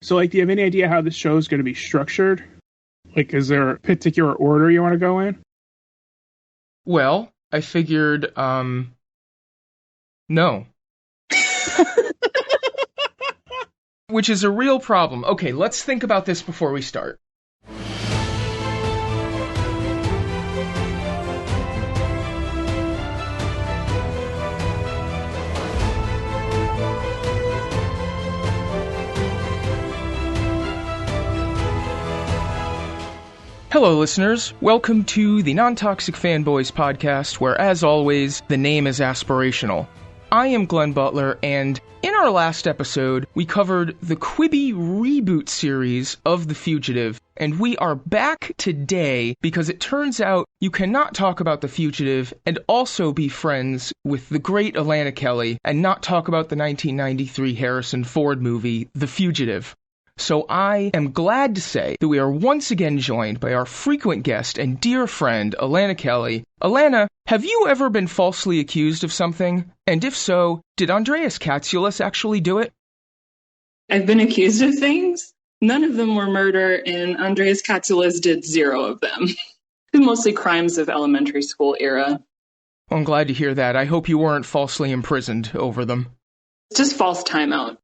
So, like, do you have any idea how this show is going to be structured? Like, is there a particular order you want to go in? Well, I figured, no. Which is a real problem. Okay, let's think about this before we start. Hello, listeners. Welcome to the Non-Toxic Fanboys podcast, where, as always, the name is aspirational. I am Glenn Butler, and in our last episode, we covered the Quibi reboot series of The Fugitive, and we are back today because it turns out you cannot talk about The Fugitive and also be friends with the great Alanna Kelly and not talk about the 1993 Harrison Ford movie, The Fugitive. So I am glad to say that we are once again joined by our frequent guest and dear friend, Alanna Kelly. Alanna, have you ever been falsely accused of something? And if so, did Andreas Katsulas actually do it? I've been accused of things. None of them were murder, and Andreas Katsulas did 0 of them. Mostly crimes of elementary school era. Well, I'm glad to hear that. I hope you weren't falsely imprisoned over them. It's just false timeout.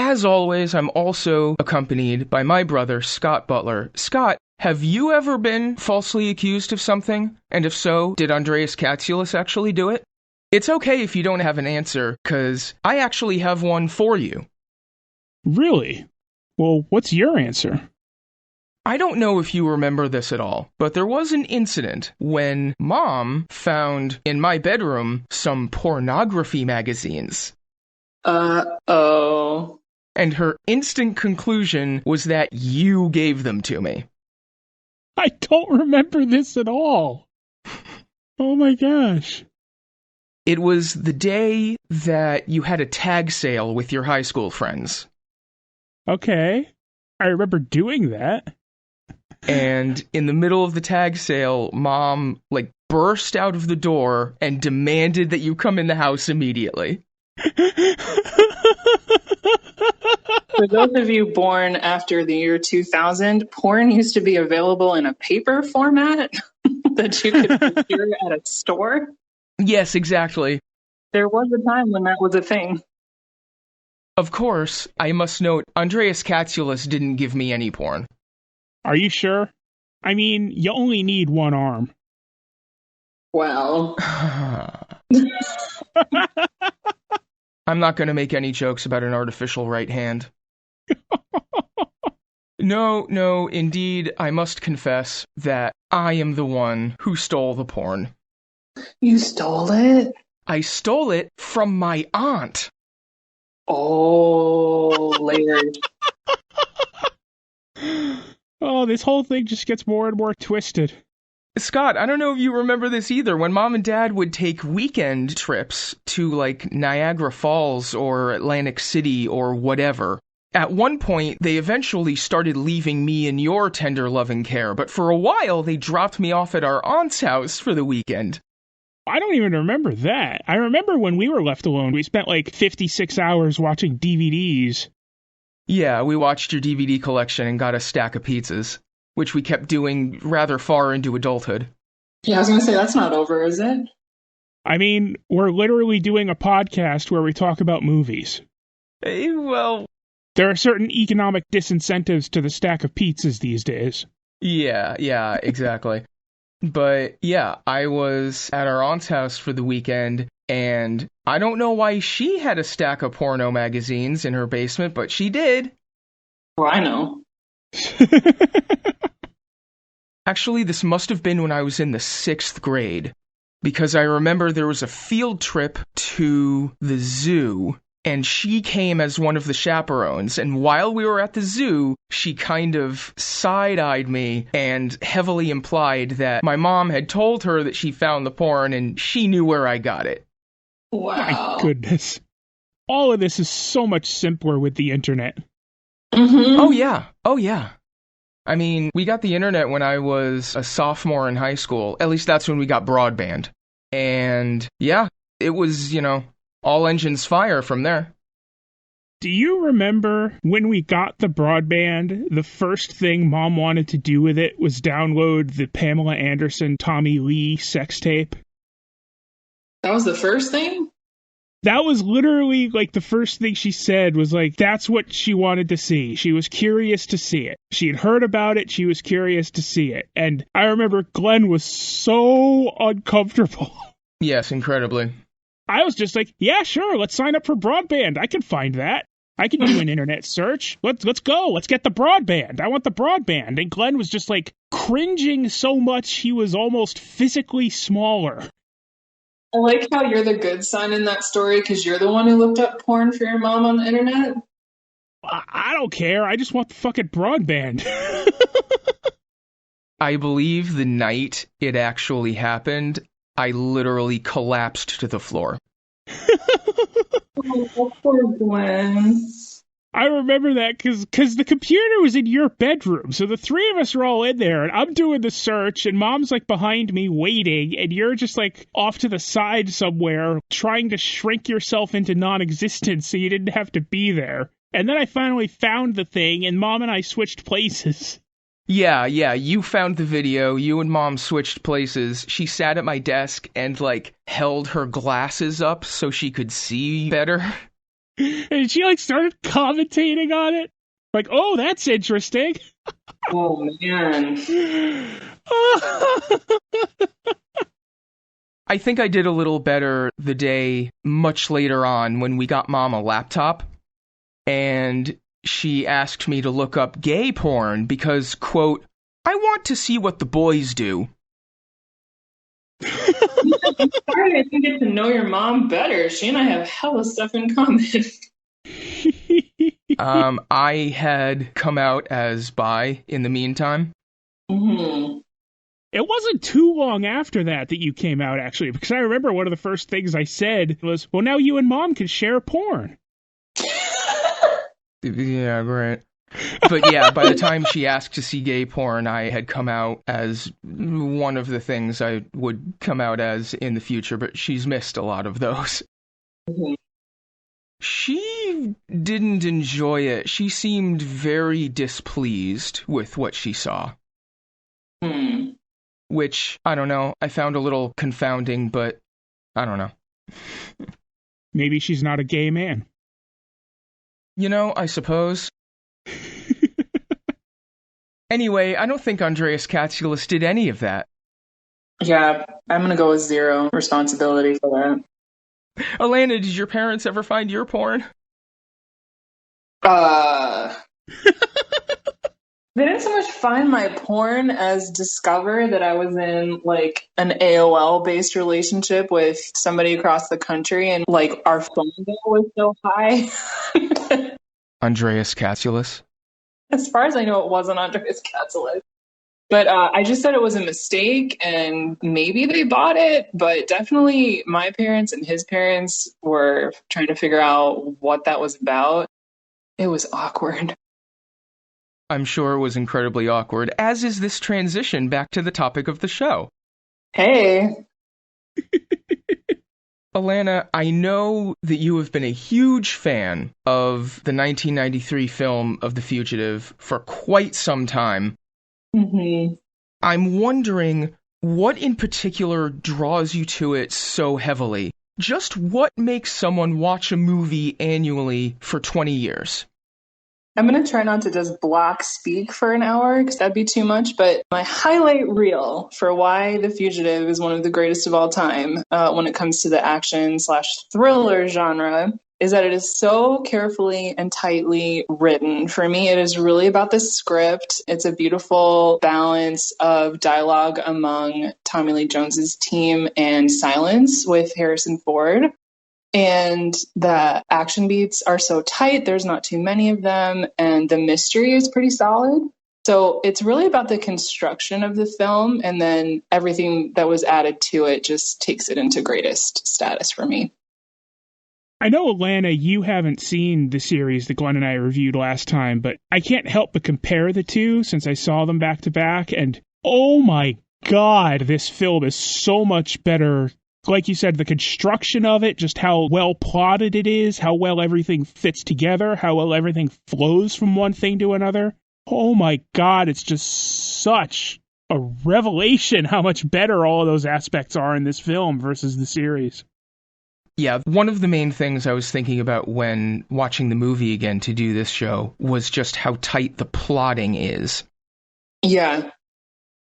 As always, I'm also accompanied by my brother, Scott Butler. Scott, have you ever been falsely accused of something? And if so, did Andreas Katsulas actually do it? It's okay if you don't have an answer, because I actually have one for you. Really? Well, what's your answer? I don't know if you remember this at all, but there was an incident when Mom found in my bedroom some pornography magazines. Uh-oh. And her instant conclusion was that you gave them to me. I don't remember this at all. Oh my gosh. It was the day that you had a tag sale with your high school friends. Okay. I remember doing that. And in the middle of the tag sale, Mom, burst out of the door and demanded that you come in the house immediately. For those of you born after the year 2000, porn used to be available in a paper format that you could procure at a store. Yes, exactly. There was a time when that was a thing. Of course, I must note, Andreas Katsulas didn't give me any porn. Are you sure? I mean, you only need one arm. Well. I'm not going to make any jokes about an artificial right hand. No, indeed, I must confess that I am the one who stole the porn. You stole it? I stole it from my aunt. Oh, layered. Oh, this whole thing just gets more and more twisted. Scott, I don't know if you remember this either. When Mom and Dad would take weekend trips to, Niagara Falls or Atlantic City or whatever, at one point, they eventually started leaving me in your tender loving care, but for a while, they dropped me off at our aunt's house for the weekend. I don't even remember that. I remember when we were left alone, we spent 56 hours watching DVDs. Yeah, we watched your DVD collection and got a stack of pizzas, which we kept doing rather far into adulthood. Yeah, I was going to say, that's not over, is it? I mean, we're literally doing a podcast where we talk about movies. Well, there are certain economic disincentives to the stack of pizzas these days. Yeah, exactly. But yeah, I was at our aunt's house for the weekend, and I don't know why she had a stack of porno magazines in her basement, but she did. Well, I know. Actually, this must have been when I was in the 6th grade, because I remember there was a field trip to the zoo, and she came as one of the chaperones, and while we were at the zoo, she kind of side-eyed me and heavily implied that my mom had told her that she found the porn and she knew where I got it. Wow. My goodness. All of this is so much simpler with the internet. Mm-hmm. Oh yeah. I mean, we got the internet when I was a sophomore in high school. At least that's when we got broadband. And yeah, it was, all engines fire from there. Do you remember when we got the broadband, the first thing Mom wanted to do with it was download the Pamela Anderson, Tommy Lee sex tape? That was the first thing? That was literally like the first thing she said was like, that's what she wanted to see. She was curious to see it. She had heard about it. She was curious to see it. And I remember Glenn was so uncomfortable. Yes, incredibly. I was just like, yeah, sure, let's sign up for broadband. I can find that. I can do an internet search. Let's go. Let's get the broadband. I want the broadband. And Glenn was just like cringing so much he was almost physically smaller. I like how you're the good son in that story because you're the one who looked up porn for your mom on the internet. I don't care. I just want the fucking broadband. I believe the night it actually happened, I literally collapsed to the floor. Oh, poor Glenn. I remember that because the computer was in your bedroom. So the three of us are all in there, and I'm doing the search, and Mom's like behind me waiting, and you're just like off to the side somewhere trying to shrink yourself into non-existence so you didn't have to be there. And then I finally found the thing, and Mom and I switched places. Yeah, you found the video, you and Mom switched places. She sat at my desk and, like, held her glasses up so she could see better. And she, like, started commentating on it. Like, oh, that's interesting. Oh, man. I think I did a little better the day much later on when we got Mom a laptop. And she asked me to look up gay porn because, quote, I want to see what the boys do. I'm sorry, I didn't get to know your mom better. She and I have hella stuff in common. I had come out as bi in the meantime. Mm-hmm. It wasn't too long after that you came out, actually, because I remember one of the first things I said was, well, now you and Mom can share porn. Yeah, right. But yeah, by the time she asked to see gay porn, I had come out as one of the things I would come out as in the future, but she's missed a lot of those. Mm-hmm. She didn't enjoy it. She seemed very displeased with what she saw. Hmm. Which, I don't know, I found a little confounding, but I don't know. Maybe she's not a gay man. You know, I suppose. Anyway, I don't think Andreas Katsulas did any of that. Yeah, I'm going to go with zero responsibility for that. Alanna, did your parents ever find your porn? They didn't so much find my porn as discover that I was in, like, an AOL-based relationship with somebody across the country, and, like, our phone bill was so high. Andreas Katsulas? As far as I know, it wasn't Andreas Katsulas. But I just said it was a mistake, and maybe they bought it, but definitely my parents and his parents were trying to figure out what that was about. It was awkward. I'm sure it was incredibly awkward, as is this transition back to the topic of the show. Hey. Alanna, I know that you have been a huge fan of the 1993 film of The Fugitive for quite some time. Mm-hmm. I'm wondering what in particular draws you to it so heavily. Just what makes someone watch a movie annually for 20 years? I'm going to try not to just block speak for an hour because that'd be too much, but my highlight reel for why The Fugitive is one of the greatest of all time when it comes to the action/thriller genre is that it is so carefully and tightly written. For me, it is really about the script. It's a beautiful balance of dialogue among Tommy Lee Jones's team and silence with Harrison Ford. And the action beats are so tight, there's not too many of them, and the mystery is pretty solid. So it's really about the construction of the film, and then everything that was added to it just takes it into greatest status for me. I know, Alanna, you haven't seen the series that Glenn and I reviewed last time, but I can't help but compare the two since I saw them back to back, and oh my god, this film is so much better like you said, the construction of it, just how well plotted it is, how well everything fits together, how well everything flows from one thing to another. Oh my God, it's just such a revelation how much better all of those aspects are in this film versus the series. Yeah, one of the main things I was thinking about when watching the movie again to do this show was just how tight the plotting is. Yeah.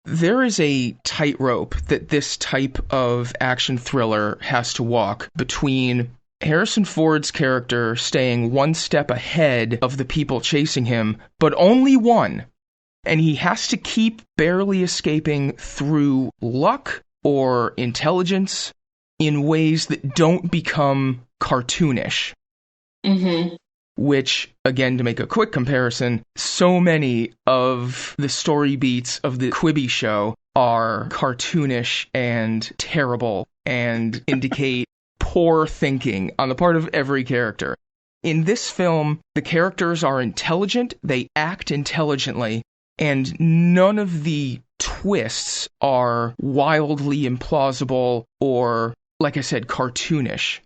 There is a tightrope that this type of action thriller has to walk between Harrison Ford's character staying one step ahead of the people chasing him, but only one. And he has to keep barely escaping through luck or intelligence in ways that don't become cartoonish. Mm-hmm. Which, again, to make a quick comparison, so many of the story beats of the Quibi show are cartoonish and terrible and indicate poor thinking on the part of every character. In this film, the characters are intelligent, they act intelligently, and none of the twists are wildly implausible or, like I said, cartoonish.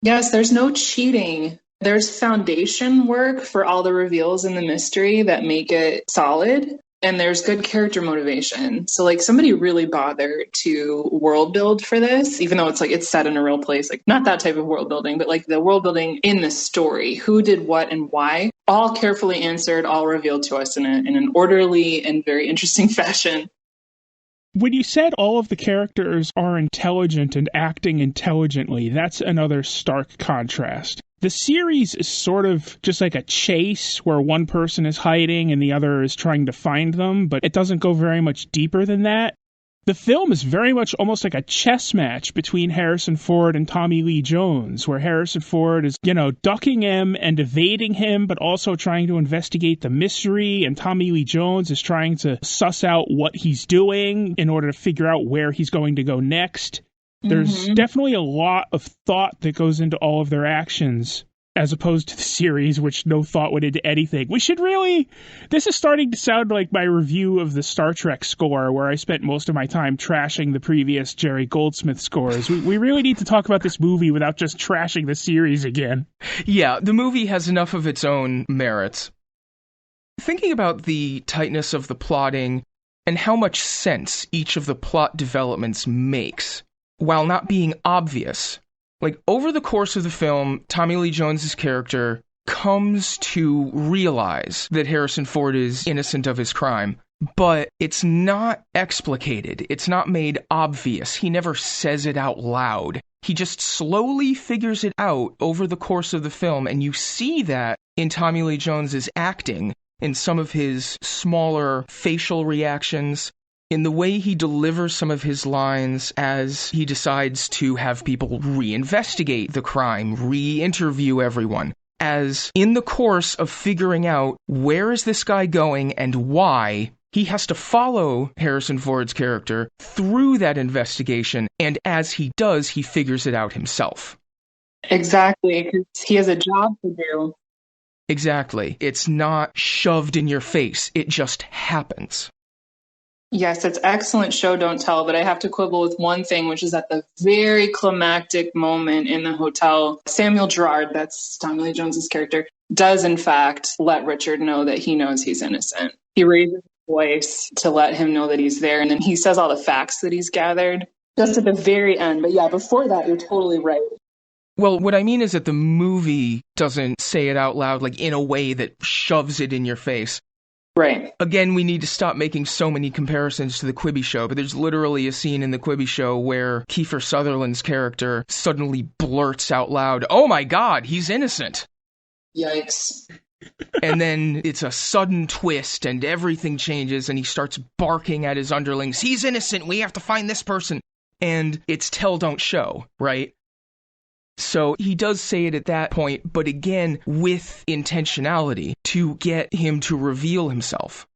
Yes, there's no cheating. There's foundation work for all the reveals in the mystery that make it solid. And there's good character motivation. So like somebody really bothered to world build for this, even though it's set in a real place, like not that type of world building, but like the world building in the story, who did what and why, all carefully answered, all revealed to us in an orderly and very interesting fashion. When you said all of the characters are intelligent and acting intelligently, that's another stark contrast. The series is sort of just like a chase where one person is hiding and the other is trying to find them, but it doesn't go very much deeper than that. The film is very much almost like a chess match between Harrison Ford and Tommy Lee Jones, where Harrison Ford is, ducking him and evading him, but also trying to investigate the mystery, and Tommy Lee Jones is trying to suss out what he's doing in order to figure out where he's going to go next. There's definitely a lot of thought that goes into all of their actions, as opposed to the series, which no thought went into anything. This is starting to sound like my review of the Star Trek score, where I spent most of my time trashing the previous Jerry Goldsmith scores. We really need to talk about this movie without just trashing the series again. Yeah, the movie has enough of its own merits. Thinking about the tightness of the plotting and how much sense each of the plot developments makes, while not being obvious. Like, over the course of the film, Tommy Lee Jones's character comes to realize that Harrison Ford is innocent of his crime, but it's not explicated. It's not made obvious. He never says it out loud. He just slowly figures it out over the course of the film, and you see that in Tommy Lee Jones's acting, in some of his smaller facial reactions, in the way he delivers some of his lines as he decides to have people reinvestigate the crime, re-interview everyone, as in the course of figuring out where is this guy going and why, he has to follow Harrison Ford's character through that investigation, and as he does, he figures it out himself. Exactly, because he has a job to do. Exactly. It's not shoved in your face. It just happens. Yes, it's excellent show, don't tell, but I have to quibble with one thing, which is at the very climactic moment in the hotel, Samuel Gerard, that's Tommy Lee Jones's character, does in fact let Richard know that he knows he's innocent. He raises his voice to let him know that he's there, and then he says all the facts that he's gathered just at the very end. But yeah, before that, you're totally right. Well, what I mean is that the movie doesn't say it out loud, like in a way that shoves it in your face. Right. Again, we need to stop making so many comparisons to the Quibi show, but there's literally a scene in the Quibi show where Kiefer Sutherland's character suddenly blurts out loud, "Oh my God, he's innocent!" Yikes. And then it's a sudden twist and everything changes and he starts barking at his underlings, "He's innocent, we have to find this person!" And it's tell, don't show, right? So he does say it at that point, but again, with intentionality to get him to reveal himself.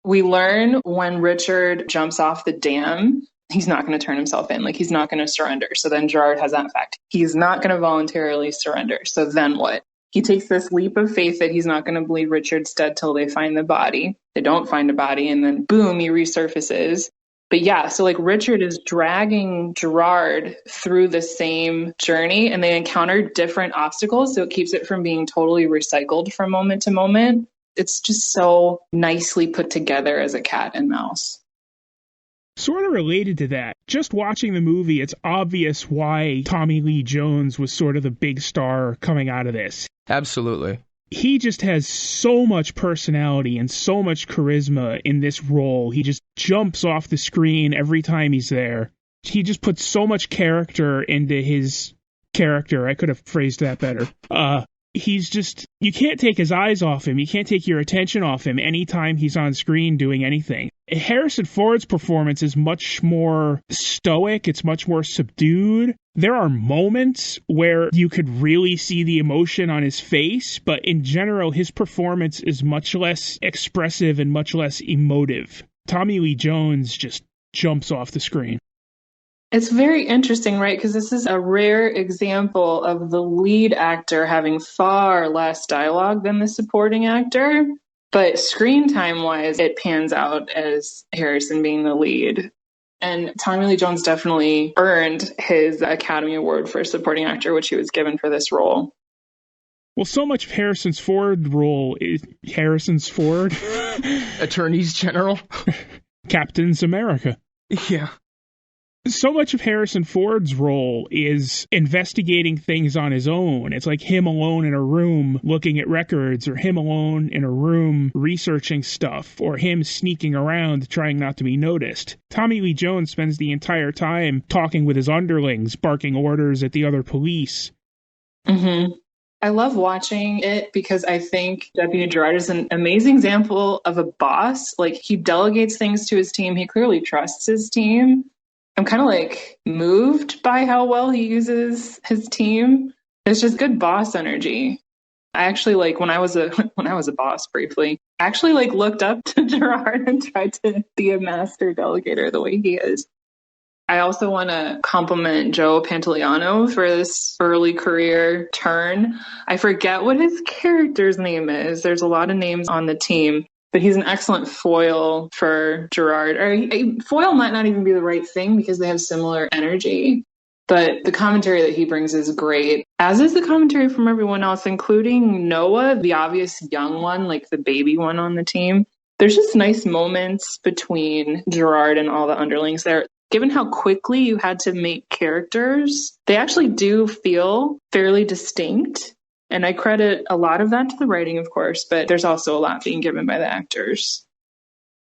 We learn when Richard jumps off the dam, he's not going to turn himself in. Like, he's not going to surrender. So then Gerard has that fact. He's not going to voluntarily surrender. So then what? He takes this leap of faith that he's not going to believe Richard's dead till they find the body. They don't find a body, and then boom, he resurfaces. But yeah, so like Richard is dragging Gerard through the same journey and they encounter different obstacles. So it keeps it from being totally recycled from moment to moment. It's just so nicely put together as a cat and mouse. Sort of related to that, just watching the movie, it's obvious why Tommy Lee Jones was sort of the big star coming out of this. Absolutely. He just has so much personality and so much charisma in this role. He just jumps off the screen every time he's there. He just puts so much character into his character. I could have phrased that better. He's just, you can't take his eyes off him. You can't take your attention off him anytime he's on screen doing anything. Harrison Ford's performance is much more stoic. It's much more subdued. There are moments where you could really see the emotion on his face, but in general, his performance is much less expressive and much less emotive. Tommy Lee Jones just jumps off the screen. It's very interesting, right? Because this is a rare example of the lead actor having far less dialogue than the supporting actor. But screen time wise, it pans out as Harrison being the lead. And Tommy Lee Jones definitely earned his Academy Award for supporting actor, which he was given for this role. Well, so much of Harrison's Ford role is Harrison's Ford. Attorneys General. Captain's America. Yeah. So much of Harrison Ford's role is investigating things on his own. It's like him alone in a room looking at records, or him alone in a room researching stuff, or him sneaking around trying not to be noticed. Tommy Lee Jones spends the entire time talking with his underlings, barking orders at the other police. Mm-hmm. I love watching it because I think Deputy Gerard is an amazing example of a boss. Like, he delegates things to his team. He clearly trusts his team. I'm kind of like moved by how well he uses his team. It's just good boss energy. I actually like when I was a boss briefly, I actually like looked up to Gerard and tried to be a master delegator the way he is. I also want to compliment Joe Pantoliano for this early career turn. I forget what his character's name is. There's a lot of names on the team. But he's an excellent foil for Gerard. Or foil might not even be the right thing because they have similar energy. But the commentary that he brings is great, as is the commentary from everyone else, including Noah, the obvious young one, like the baby one on the team. There's just nice moments between Gerard and all the underlings there. Given how quickly you had to make characters, they actually do feel fairly distinct. And I credit a lot of that to the writing, of course, but there's also a lot being given by the actors.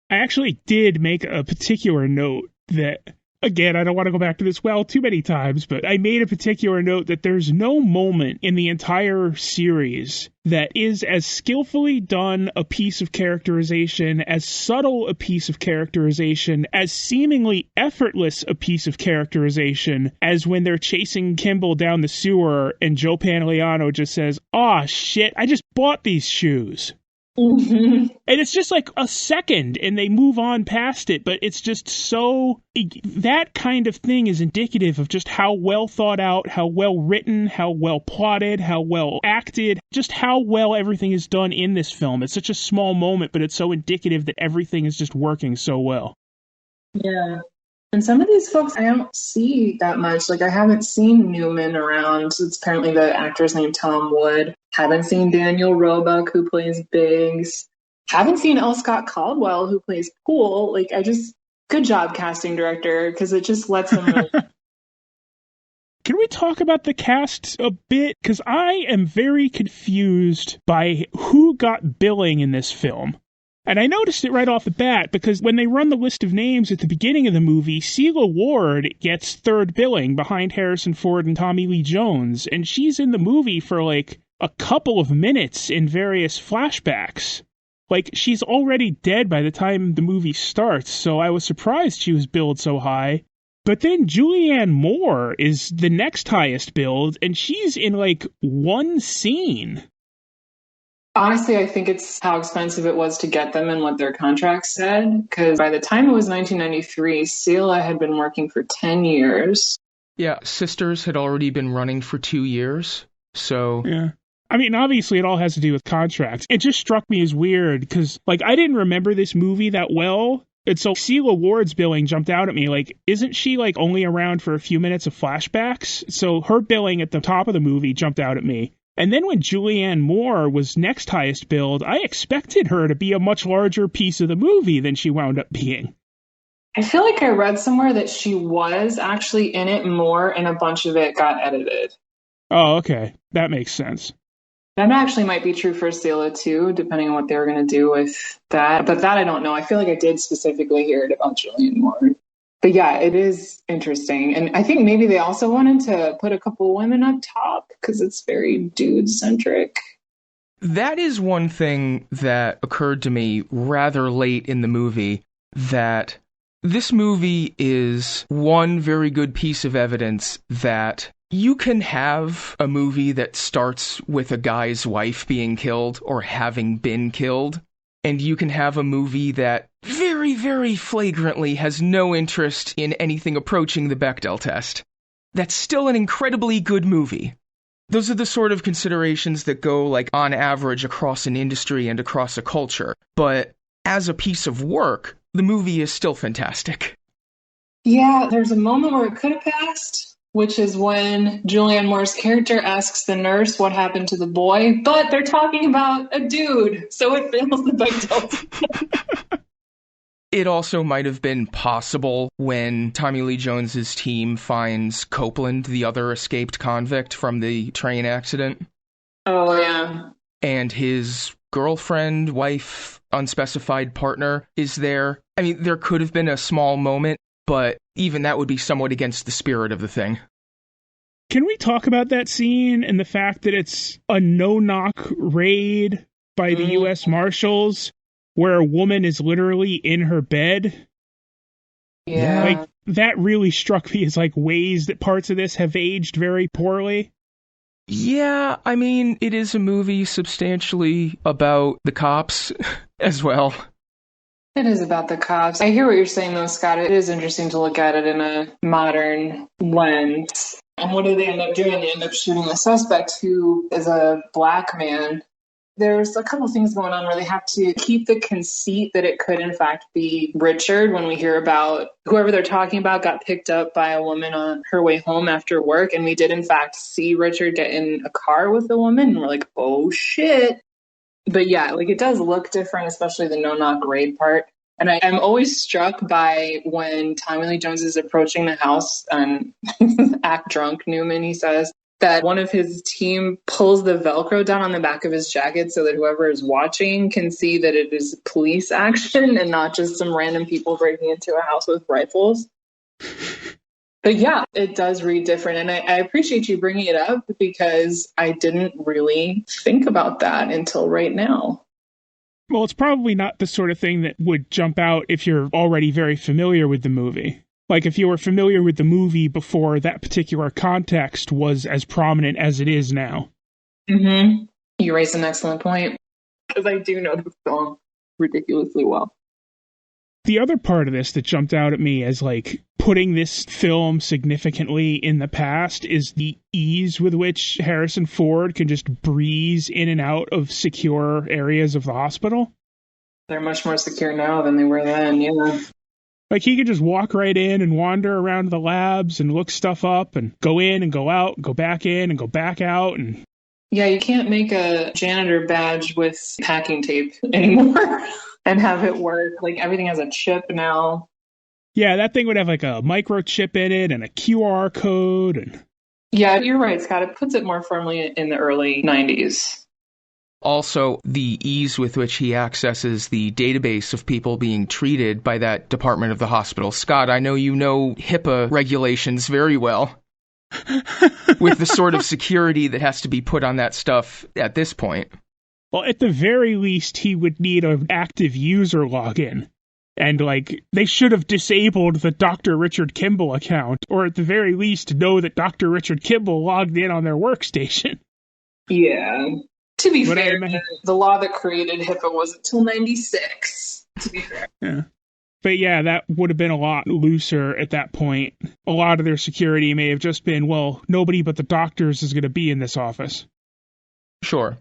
I actually did make a particular note that, again, I don't want to go back to this too many times, but I made a particular note that there's no moment in the entire series that is as skillfully done a piece of characterization, as subtle a piece of characterization, as seemingly effortless a piece of characterization as when they're chasing Kimball down the sewer and Joe Pantoliano just says, "Aw, shit, I just bought these shoes." Mm-hmm. And it's just like a second and they move on past it, but it's just so, that kind of thing is indicative of just how well thought out, how well written, how well plotted, how well acted, just how well everything is done in this film. It's such a small moment, but it's so indicative that everything is just working so well. Yeah. And some of these folks I don't see that much. Like, I haven't seen Newman around. It's apparently the actor's named Tom Wood. Haven't seen Daniel Roebuck, who plays Biggs. Haven't seen L. Scott Caldwell, who plays Poole. Like, good job, casting director, because it just lets them really... Can we talk about the cast a bit? Because I am very confused by who got billing in this film. And I noticed it right off the bat, because when they run the list of names at the beginning of the movie, Celia Ward gets third billing behind Harrison Ford and Tommy Lee Jones, and she's in the movie for like a couple of minutes in various flashbacks. Like, she's already dead by the time the movie starts, so I was surprised she was billed so high. But then Julianne Moore is the next highest billed, and she's in like one scene. Honestly, I think it's how expensive it was to get them and what their contracts said. Because by the time it was 1993, Celia had been working for 10 years. Yeah, Sisters had already been running for 2 years, so... Yeah. I mean, obviously it all has to do with contracts. It just struck me as weird, because, like, I didn't remember this movie that well. And so Celia Ward's billing jumped out at me. Like, isn't she like only around for a few minutes of flashbacks? So her billing at the top of the movie jumped out at me. And then when Julianne Moore was next highest billed, I expected her to be a much larger piece of the movie than she wound up being. I feel like I read somewhere that she was actually in it more and a bunch of it got edited. Oh, okay. That makes sense. That actually might be true for Celia too, depending on what they were going to do with that. But that I don't know. I feel like I did specifically hear it about Julianne Moore. But yeah, it is interesting. And I think maybe they also wanted to put a couple women up top because it's very dude-centric. That is one thing that occurred to me rather late in the movie, that this movie is one very good piece of evidence that you can have a movie that starts with a guy's wife being killed or having been killed, and you can have a movie that very, very flagrantly has no interest in anything approaching the Bechdel test. That's still an incredibly good movie. Those are the sort of considerations that go, like, on average across an industry and across a culture. But as a piece of work, the movie is still fantastic. Yeah, there's a moment where it could have passed, which is when Julianne Moore's character asks the nurse what happened to the boy, but they're talking about a dude, so it fails the Bechdel. It also might have been possible when Tommy Lee Jones's team finds Copeland, the other escaped convict from the train accident. Oh, yeah. And his girlfriend, wife, unspecified partner is there. I mean, there could have been a small moment, but even that would be somewhat against the spirit of the thing. Can we talk about that scene and the fact that it's a no-knock raid by the U.S. Marshals where a woman is literally in her bed? Yeah. Like, that really struck me as, like, ways that parts of this have aged very poorly. Yeah, I mean, it is a movie substantially about the cops as well. It is about the cops. I hear what you're saying, though, Scott. It is interesting to look at it in a modern lens. And what do they end up doing? They end up shooting the suspect, who is a black man. There's a couple things going on where they have to keep the conceit that it could, in fact, be Richard. When we hear about whoever they're talking about got picked up by a woman on her way home after work, and we did, in fact, see Richard get in a car with a woman, and we're like, oh, shit. But yeah, like, it does look different, especially the no-knock raid part. And I'm always struck by when Tommy Lee Jones is approaching the house and act drunk, Newman, he says, that one of his team pulls the Velcro down on the back of his jacket so that whoever is watching can see that it is police action and not just some random people breaking into a house with rifles. But yeah, it does read different. And I appreciate you bringing it up because I didn't really think about that until right now. Well, it's probably not the sort of thing that would jump out if you're already very familiar with the movie. Like, if you were familiar with the movie before that particular context was as prominent as it is now. Mm-hmm. You raised an excellent point, because I do know the film ridiculously well. The other part of this that jumped out at me as, like, putting this film significantly in the past is the ease with which Harrison Ford can just breeze in and out of secure areas of the hospital. They're much more secure now than they were then, yeah. Like, he could just walk right in and wander around the labs and look stuff up and go in and go out, go back in and go back out. And yeah, you can't make a janitor badge with packing tape anymore and have it work. Like, everything has a chip now. Yeah, that thing would have like a microchip in it and a QR code. And yeah, you're right, Scott. It puts it more firmly in the early 90s. Also, the ease with which he accesses the database of people being treated by that department of the hospital. Scott, I know you know HIPAA regulations very well. With the sort of security that has to be put on that stuff at this point. Well, at the very least, he would need an active user login. And, like, they should have disabled the Dr. Richard Kimball account, or at the very least know that Dr. Richard Kimball logged in on their workstation. Yeah. To be fair, the law that created HIPAA wasn't until 96, to be fair. Yeah. But yeah, that would have been a lot looser at that point. A lot of their security may have just been, well, nobody but the doctors is going to be in this office. Sure.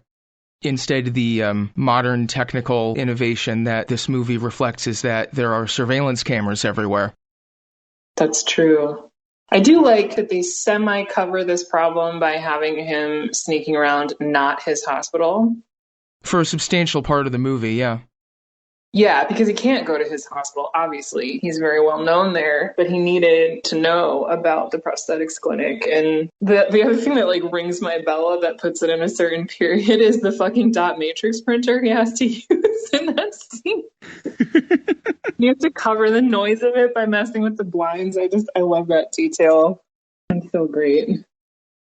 Instead, the modern technical innovation that this movie reflects is that there are surveillance cameras everywhere. That's true. I do like that they semi-cover this problem by having him sneaking around not his hospital. For a substantial part of the movie, yeah. Yeah, because he can't go to his hospital, obviously. He's very well known there, but he needed to know about the prosthetics clinic. And the other thing that like rings my bell that puts it in a certain period is the fucking dot matrix printer he has to use in that scene. You have to cover the noise of it by messing with the blinds. I love that detail. It's so great.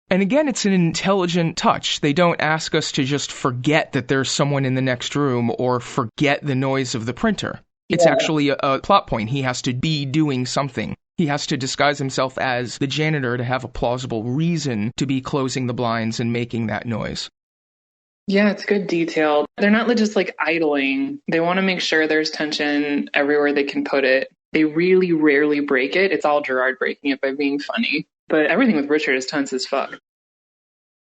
And again, it's an intelligent touch. They don't ask us to just forget that there's someone in the next room or forget the noise of the printer. It's actually a plot point. He has to be doing something. He has to disguise himself as the janitor to have a plausible reason to be closing the blinds and making that noise. Yeah, it's good detail. They're not just like idling. They want to make sure there's tension everywhere they can put it. They really rarely break it. It's all Gerard breaking it by being funny. But everything with Richard is tense as fuck.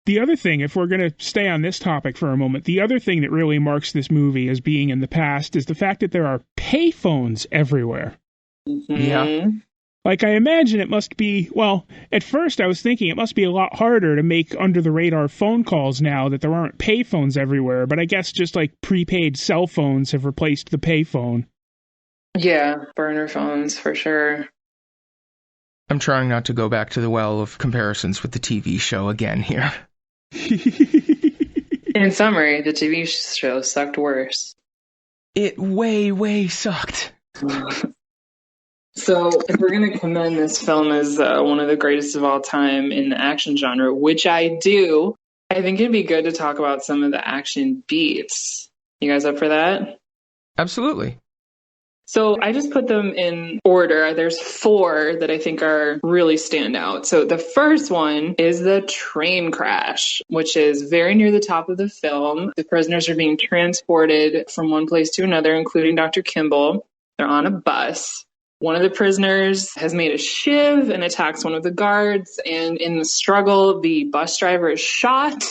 The other thing, if we're going to stay on this topic for a moment, the other thing that really marks this movie as being in the past is the fact that there are payphones everywhere. Mm-hmm. Yeah. Like, I imagine it must be, well, at first I was thinking it must be a lot harder to make under-the-radar phone calls now that there aren't payphones everywhere, but I guess just like prepaid cell phones have replaced the payphone. Yeah, burner phones for sure. I'm trying not to go back to the well of comparisons with the TV show again here. In summary, the TV show sucked worse. It way sucked. So, if we're going to commend this film as one of the greatest of all time in the action genre, which I do, I think it'd be good to talk about some of the action beats. You guys up for that? Absolutely. So I just put them in order. There's 4 that I think are really stand out. So the first one is the train crash, which is very near the top of the film. The prisoners are being transported from one place to another, including Dr. Kimball. They're on a bus. One of the prisoners has made a shiv and attacks one of the guards. And in the struggle, the bus driver is shot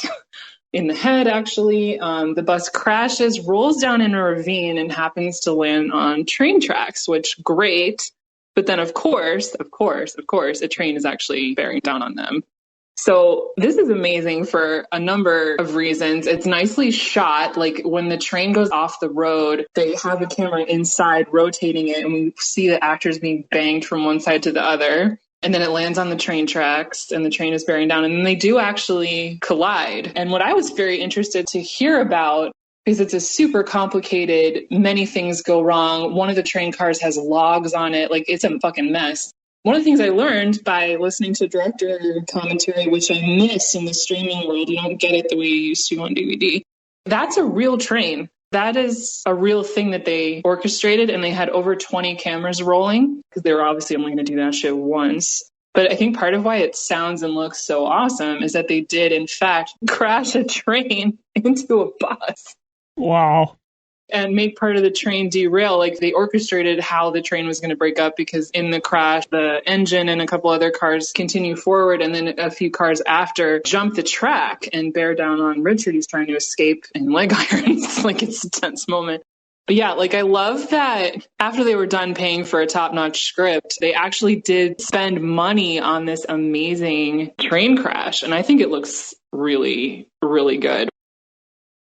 in the head, actually. The bus crashes, rolls down in a ravine, and happens to land on train tracks, which great. But then, of course, a train is actually bearing down on them. So this is amazing for a number of reasons. It's nicely shot. Like when the train goes off the road, they have a camera inside rotating it, and we see the actors being banged from one side to the other. And then it lands on the train tracks and the train is bearing down. And then they do actually collide. And what I was very interested to hear about, because it's a super complicated, many things go wrong. One of the train cars has logs on it. Like, it's a fucking mess. One of the things I learned by listening to director commentary, which I miss in the streaming world, you don't get it the way you used to on DVD. That's a real train. That is a real thing that they orchestrated, and they had over 20 cameras rolling because they were obviously only going to do that shit once. But I think part of why it sounds and looks so awesome is that they did, in fact, crash a train into a bus. Wow. And make part of the train derail. Like, they orchestrated how the train was going to break up, because in the crash, the engine and a couple other cars continue forward, and then a few cars after jump the track and bear down on Richard, who's trying to escape in leg irons. Like, it's a tense moment. But yeah, like, I love that after they were done paying for a top-notch script, they actually did spend money on this amazing train crash. And I think it looks really, really good.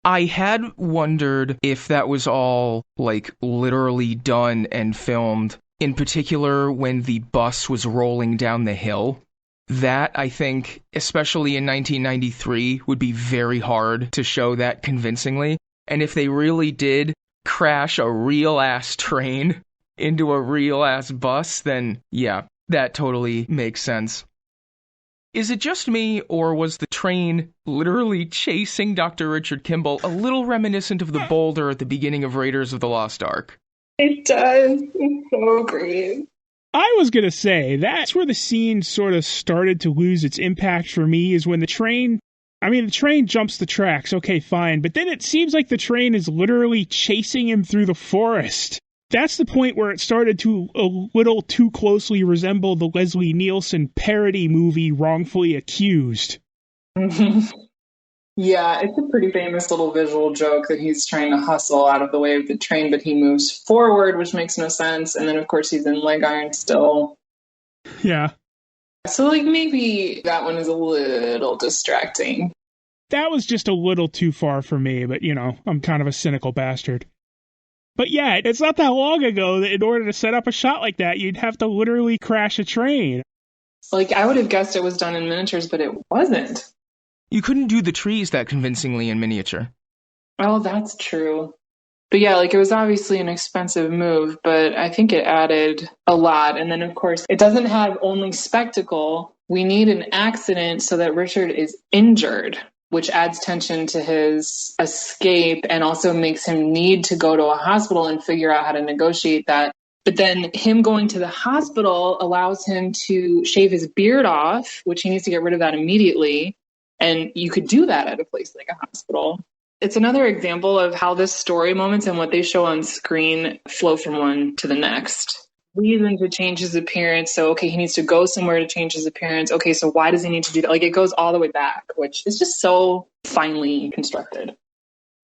I had wondered if that was all, like, literally done and filmed, in particular when the bus was rolling down the hill. That, I think, especially in 1993, would be very hard to show that convincingly. And if they really did crash a real-ass train into a real-ass bus, then, yeah, that totally makes sense. Is it just me, or was the train literally chasing Dr. Richard Kimball a little reminiscent of the boulder at the beginning of Raiders of the Lost Ark? It does. It's so great. I was going to say, that's where the scene sort of started to lose its impact for me, is when the train jumps the tracks, okay, fine, but then it seems like the train is literally chasing him through the forest. That's the point where it started to a little too closely resemble the Leslie Nielsen parody movie Wrongfully Accused. Yeah, it's a pretty famous little visual joke that he's trying to hustle out of the way of the train, but he moves forward, which makes no sense. And then, of course, he's in leg iron still. Yeah. So, like, maybe that one is a little distracting. That was just a little too far for me, but, I'm kind of a cynical bastard. But yeah, it's not that long ago that in order to set up a shot like that, you'd have to literally crash a train. Like, I would have guessed it was done in miniatures, but it wasn't. You couldn't do the trees that convincingly in miniature. Oh, that's true. But yeah, like, it was obviously an expensive move, but I think it added a lot. And then, of course, it doesn't have only spectacle. We need an accident so that Richard is injured, which adds tension to his escape and also makes him need to go to a hospital and figure out how to negotiate that. But then him going to the hospital allows him to shave his beard off, which he needs to get rid of that immediately. And you could do that at a place like a hospital. It's another example of how this story moments and what they show on screen flow from one to the next. Reason to change his appearance. So, okay, he needs to go somewhere to change his appearance. Okay, so why does he need to do that? Like, it goes all the way back, which is just so finely constructed.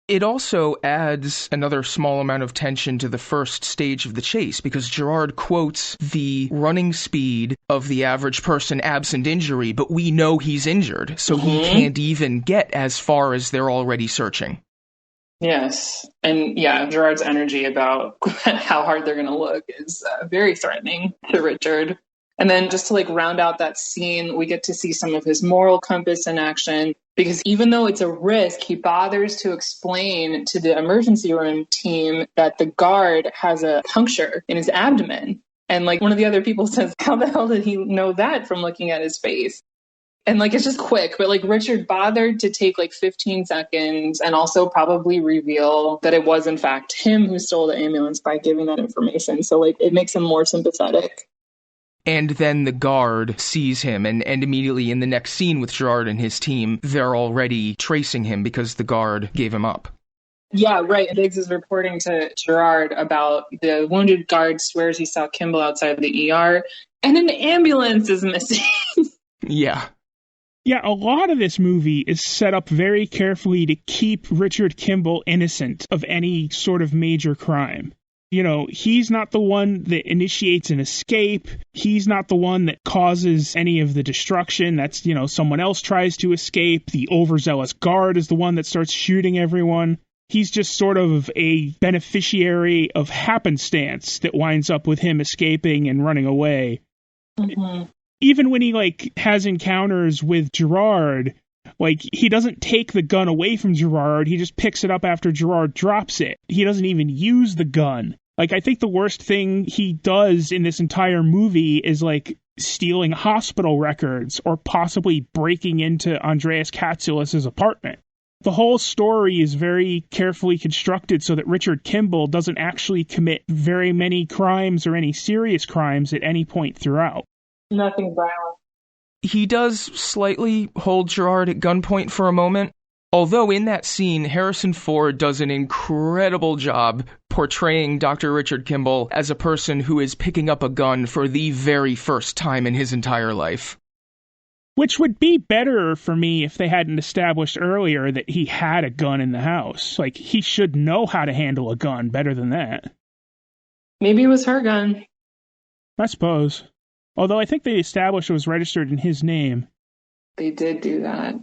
It also adds another small amount of tension to the first stage of the chase, because Gerard quotes the running speed of the average person absent injury, but we know he's injured, so he can't even get as far as they're already searching. Yes. And yeah, Gerard's energy about how hard they're going to look is very threatening to Richard. And then just to like round out that scene, we get to see some of his moral compass in action, because even though it's a risk, he bothers to explain to the emergency room team that the guard has a puncture in his abdomen. And like one of the other people says, how the hell did he know that from looking at his face? And like, it's just quick, but like Richard bothered to take like 15 seconds and also probably reveal that it was in fact him who stole the ambulance by giving that information. So like, it makes him more sympathetic. And then the guard sees him, and immediately in the next scene with Gerard and his team, they're already tracing him because the guard gave him up. Yeah, right. Biggs is reporting to Gerard about the wounded guard swears he saw Kimball outside the ER, and an ambulance is missing. Yeah. Yeah, a lot of this movie is set up very carefully to keep Richard Kimball innocent of any sort of major crime. He's not the one that initiates an escape. He's not the one that causes any of the destruction. That's, someone else tries to escape. The overzealous guard is the one that starts shooting everyone. He's just sort of a beneficiary of happenstance that winds up with him escaping and running away. Mm-hmm. Even when he, has encounters with Gerard, he doesn't take the gun away from Gerard. He just picks it up after Gerard drops it. He doesn't even use the gun. I think the worst thing he does in this entire movie is, stealing hospital records or possibly breaking into Andreas Katsoulis' apartment. The whole story is very carefully constructed so that Richard Kimball doesn't actually commit very many crimes or any serious crimes at any point throughout. Nothing violent. He does slightly hold Gerard at gunpoint for a moment, although in that scene, Harrison Ford does an incredible job portraying Dr. Richard Kimball as a person who is picking up a gun for the very first time in his entire life. Which would be better for me if they hadn't established earlier that he had a gun in the house. He should know how to handle a gun better than that. Maybe it was her gun. I suppose. Although I think they established it was registered in his name. They did do that.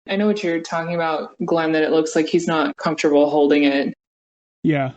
I know what you're talking about, Glenn, that it looks like he's not comfortable holding it. Yeah.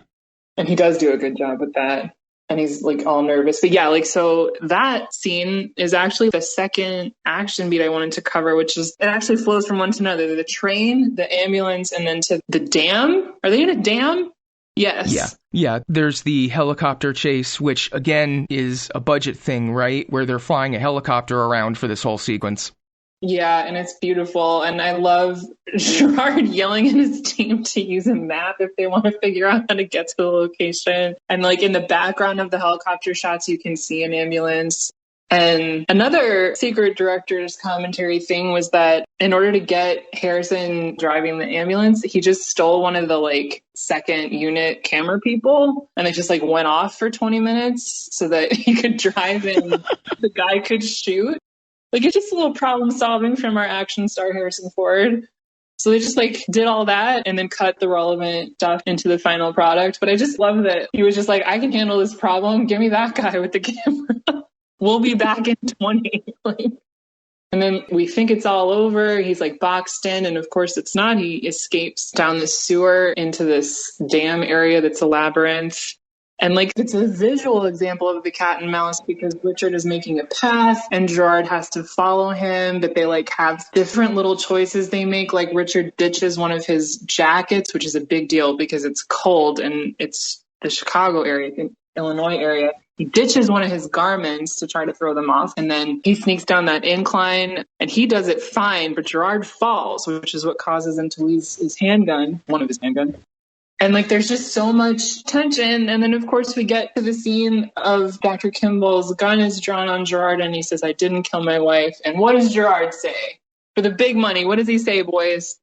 And he does do a good job with that. And he's all nervous. But yeah, so that scene is actually the second action beat I wanted to cover, which is, it actually flows from one to another. The train, the ambulance, and then to the dam. Are they in a dam? Yes. Yeah. There's the helicopter chase, which again is a budget thing, right? Where they're flying a helicopter around for this whole sequence. Yeah, and it's beautiful. And I love Gerard yelling at his team to use a map if they want to figure out how to get to the location. And in the background of the helicopter shots, you can see an ambulance. And another secret director's commentary thing was that in order to get Harrison driving the ambulance, he just stole one of the second unit camera people, and they just went off for 20 minutes so that he could drive and the guy could shoot. It's just a little problem solving from our action star Harrison Ford. So they just like did all that and then cut the relevant stuff into the final product. But I just love that he was just like, I can handle this problem. Give me that guy with the camera. We'll be back in 20. And then we think it's all over. He's like boxed in. And of course it's not. He escapes down the sewer into this dam area that's a labyrinth. And like, it's a visual example of the cat and mouse because Richard is making a path and Gerard has to follow him, but they like have different little choices they make. Like Richard ditches one of his jackets, which is a big deal because it's cold and it's the Chicago area, the Illinois area. He ditches one of his garments to try to throw them off. And then he sneaks down that incline and he does it fine, but Gerard falls, which is what causes him to lose his handgun, one of his handguns. And like, there's just so much tension. And then of course we get to the scene of Dr. Kimball's gun is drawn on Gerard and he says, I didn't kill my wife. And what does Gerard say? For the big money, what does he say, boys?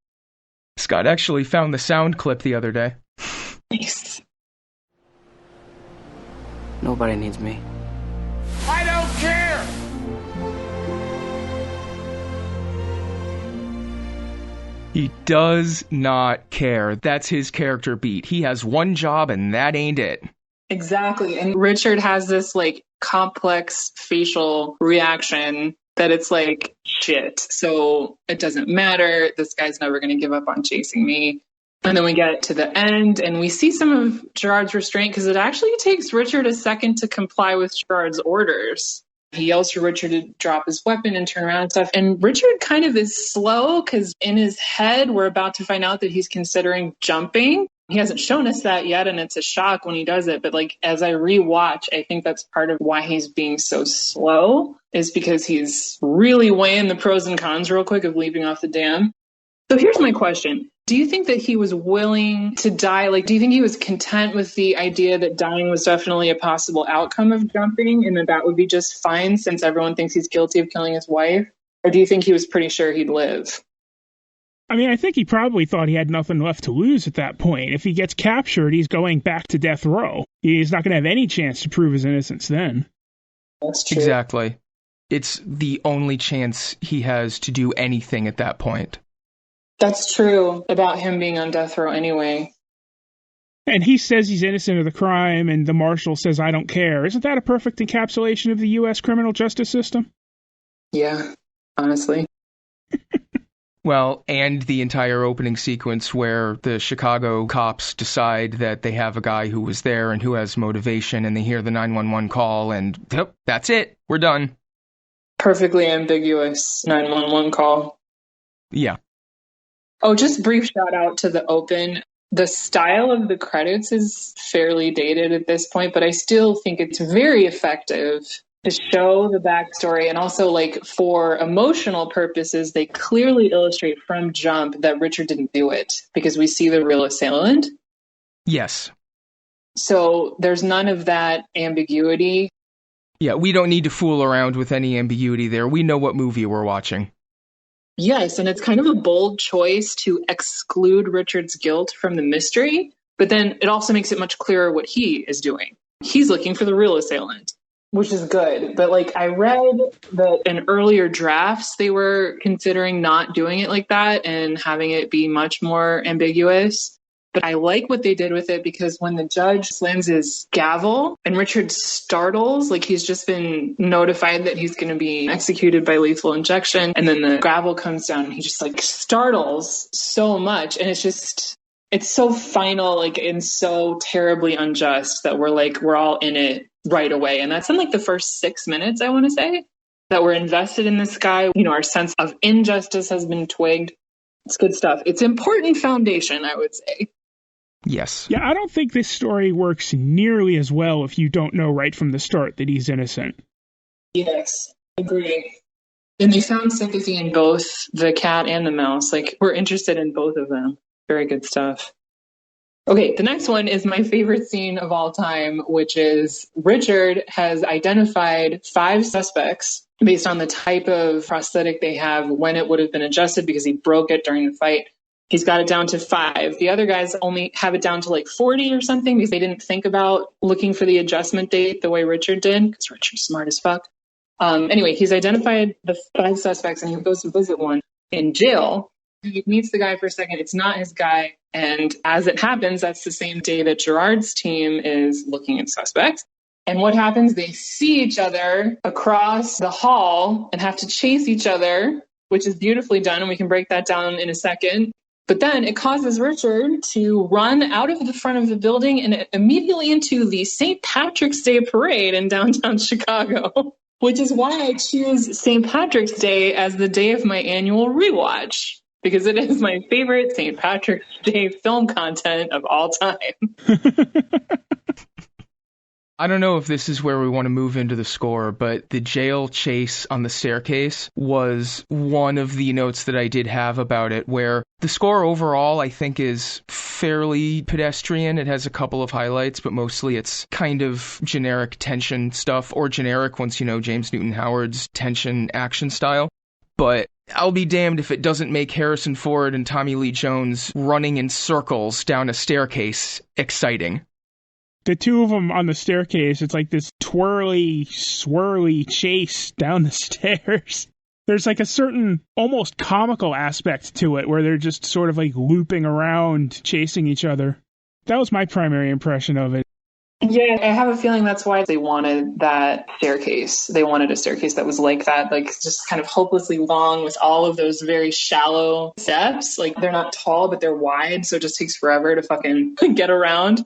Scott actually found the sound clip the other day. Nice. Nobody needs me. I don't care! He does not care. That's his character beat. He has one job and that ain't it. Exactly. And Richard has this like complex facial reaction that it's like, shit. So it doesn't matter. This guy's never going to give up on chasing me. And then we get to the end and we see some of Gerard's restraint because it actually takes Richard a second to comply with Gerard's orders. He yells for Richard to drop his weapon and turn around and stuff. And Richard kind of is slow because in his head, we're about to find out that he's considering jumping. He hasn't shown us that yet, and it's a shock when he does it. But like, as I rewatch, I think that's part of why he's being so slow is because he's really weighing the pros and cons real quick of leaping off the dam. So here's my question. Do you think that he was willing to die? Like, do you think he was content with the idea that dying was definitely a possible outcome of jumping and that would be just fine since everyone thinks he's guilty of killing his wife? Or do you think he was pretty sure he'd live? I mean, I think he probably thought he had nothing left to lose at that point. If he gets captured, he's going back to death row. He's not going to have any chance to prove his innocence then. That's true. Exactly. It's the only chance he has to do anything at that point. That's true about him being on death row anyway. And he says he's innocent of the crime, and the marshal says, I don't care. Isn't that a perfect encapsulation of the U.S. criminal justice system? Yeah, honestly. Well, and the entire opening sequence where the Chicago cops decide that they have a guy who was there and who has motivation, and they hear the 911 call, and yep, that's it. We're done. Perfectly ambiguous 911 call. Yeah. Oh, just brief shout out to the open. The style of the credits is fairly dated at this point, but I still think it's very effective to show the backstory. And also, like, for emotional purposes, they clearly illustrate from jump that Richard didn't do it because we see the real assailant. Yes. So there's none of that ambiguity. Yeah, we don't need to fool around with any ambiguity there. We know what movie we're watching. Yes, and it's kind of a bold choice to exclude Richard's guilt from the mystery, but then it also makes it much clearer what he is doing. He's looking for the real assailant, which is good. But like, I read that in earlier drafts, they were considering not doing it like that and having it be much more ambiguous. But I like what they did with it because when the judge slams his gavel and Richard startles, like he's just been notified that he's going to be executed by lethal injection. And then the gavel comes down and he just like startles so much. And it's so final, like, and so terribly unjust that we're all in it right away. And that's in like the first 6 minutes, I want to say, that we're invested in this guy. You know, our sense of injustice has been twigged. It's good stuff. It's important foundation, I would say. Yes. Yeah, I don't think this story works nearly as well if you don't know right from the start that he's innocent. Yes, agree. And they found sympathy in both the cat and the mouse. Like, we're interested in both of them. Very good stuff. Okay, the next one is my favorite scene of all time, which is Richard has identified 5 suspects based on the type of prosthetic they have, when it would have been adjusted because he broke it during the fight. He's got it down to 5. The other guys only have it down to like 40 or something because they didn't think about looking for the adjustment date the way Richard did, because Richard's smart as fuck. Anyway, he's identified the 5 suspects and he goes to visit one in jail. He meets the guy for a second. It's not his guy. And as it happens, that's the same day that Gerard's team is looking at suspects. And what happens? They see each other across the hall and have to chase each other, which is beautifully done. And we can break that down in a second. But then it causes Richard to run out of the front of the building and immediately into the St. Patrick's Day parade in downtown Chicago, which is why I choose St. Patrick's Day as the day of my annual rewatch, because it is my favorite St. Patrick's Day film content of all time. I don't know if this is where we want to move into the score, but the jail chase on the staircase was one of the notes that I did have about it, where the score overall, I think, is fairly pedestrian. It has a couple of highlights, but mostly it's kind of generic tension stuff, or generic once you know James Newton Howard's tension action style. But I'll be damned if it doesn't make Harrison Ford and Tommy Lee Jones running in circles down a staircase exciting. The two of them on the staircase, it's like this twirly, swirly chase down the stairs. There's like a certain almost comical aspect to it where they're just sort of like looping around, chasing each other. That was my primary impression of it. Yeah, I have a feeling that's why they wanted that staircase. They wanted a staircase that was like that, like just kind of hopelessly long with all of those very shallow steps. Like they're not tall, but they're wide, so it just takes forever to fucking get around.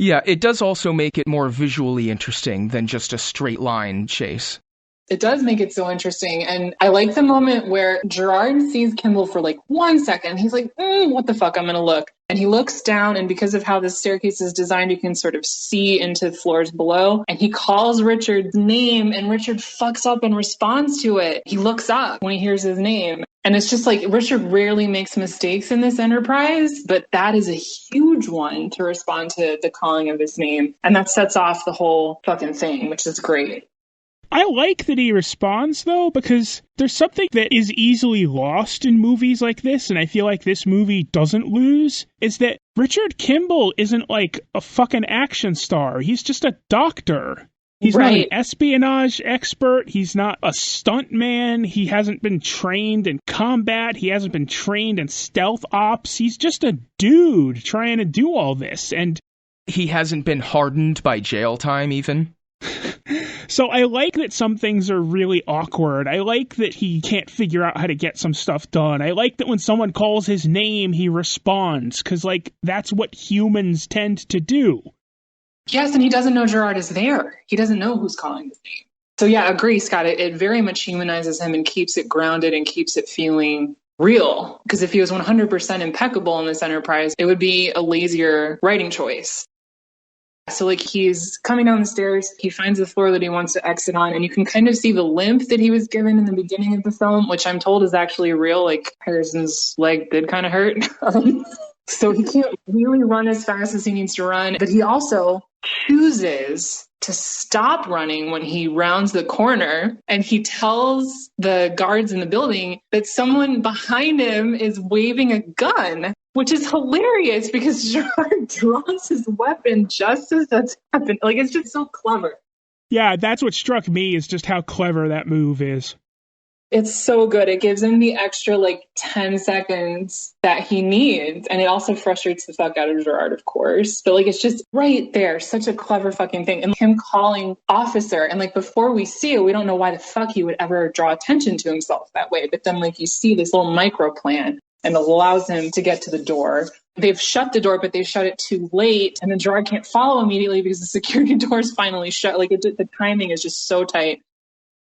Yeah, it does also make it more visually interesting than just a straight line chase. It does make it so interesting. And I like the moment where Gerard sees Kimball for like 1 second. He's like, what the fuck? I'm going to look. And he looks down, and because of how the staircase is designed, you can sort of see into floors below. And he calls Richard's name, and Richard fucks up and responds to it. He looks up when he hears his name. And it's just like, Richard rarely makes mistakes in this enterprise, but that is a huge one to respond to the calling of his name. And that sets off the whole fucking thing, which is great. I like that he responds, though, because there's something that is easily lost in movies like this, and I feel like this movie doesn't lose, is that Richard Kimball isn't like a fucking action star. He's just a doctor. He's not an espionage expert. He's not a stuntman. He hasn't been trained in combat. He hasn't been trained in stealth ops. He's just a dude trying to do all this, and he hasn't been hardened by jail time, even. So I like that some things are really awkward. I like that he can't figure out how to get some stuff done. I like that when someone calls his name, he responds, because, like, that's what humans tend to do. Yes, and he doesn't know Gerard is there. He doesn't know who's calling his name. So yeah, agree, Scott. It very much humanizes him and keeps it grounded and keeps it feeling real. Because if he was 100% impeccable in this enterprise, it would be a lazier writing choice. So like he's coming down the stairs, he finds the floor that he wants to exit on, and you can kind of see the limp that he was given in the beginning of the film, which I'm told is actually real. Like Harrison's leg did kind of hurt. So he can't really run as fast as he needs to run, but he also chooses to stop running when he rounds the corner, and he tells the guards in the building that someone behind him is waving a gun, which is hilarious because Gerard draws his weapon just as that's happened. Like, it's just so clever. Yeah, that's what struck me, is just how clever that move is. It's so good. It gives him the extra, 10 seconds that he needs. And it also frustrates the fuck out of Gerard, of course. But, it's just right there. Such a clever fucking thing. And him calling officer. And, before we see it, we don't know why the fuck he would ever draw attention to himself that way. But then, you see this little micro plan, and it allows him to get to the door. They've shut the door, but they shut it too late. And then Gerard can't follow immediately because the security door is finally shut. The timing is just so tight.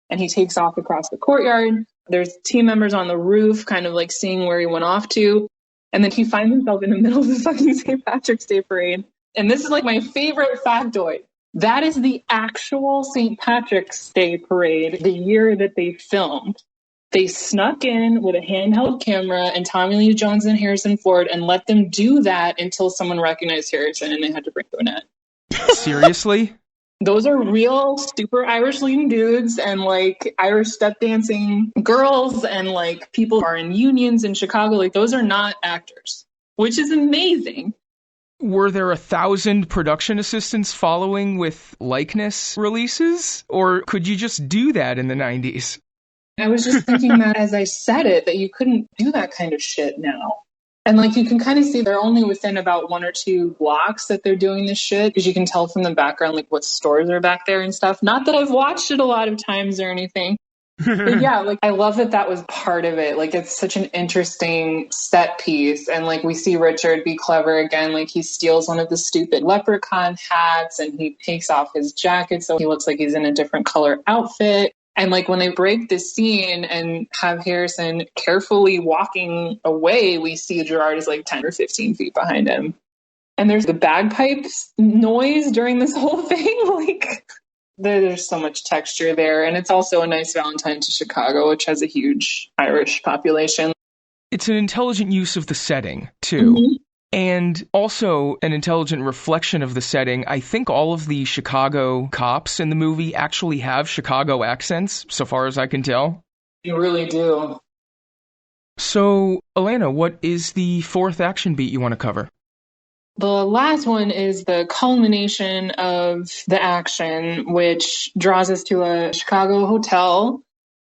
And he takes off across the courtyard. There's team members on the roof kind of seeing where he went off to. And then he finds himself in the middle of the fucking St. Patrick's Day parade. And this is my favorite factoid. That is the actual St. Patrick's Day parade, the year that they filmed. They snuck in with a handheld camera and Tommy Lee Jones and Harrison Ford and let them do that until someone recognized Harrison and they had to bring to an end. Seriously? Those are real super Irish leading dudes and Irish step dancing girls and people who are in unions in Chicago. Those are not actors, which is amazing. Were there 1,000 production assistants following with likeness releases? Or could you just do that in the 90s? I was just thinking that as I said it, that you couldn't do that kind of shit now. And like you can kind of see they're only within about 1 or 2 blocks that they're doing this shit, because you can tell from the background like what stores are back there and stuff. Not that I've watched it a lot of times or anything. But yeah, like I love that that was part of it. Like it's such an interesting set piece. And like we see Richard be clever again. Like he steals one of the stupid leprechaun hats and he takes off his jacket so he looks like he's in a different color outfit. And like when they break the scene and have Harrison carefully walking away, we see Gerard is like 10 or 15 feet behind him. And there's the bagpipes noise during this whole thing. Like there's so much texture there. And it's also a nice Valentine to Chicago, which has a huge Irish population. It's an intelligent use of the setting, too. Mm-hmm. And also an intelligent reflection of the setting. I think all of the Chicago cops in the movie actually have Chicago accents, so far as I can tell. You really do. So, Alanna, what is the fourth action beat you want to cover? The last one is the culmination of the action, which draws us to a Chicago hotel.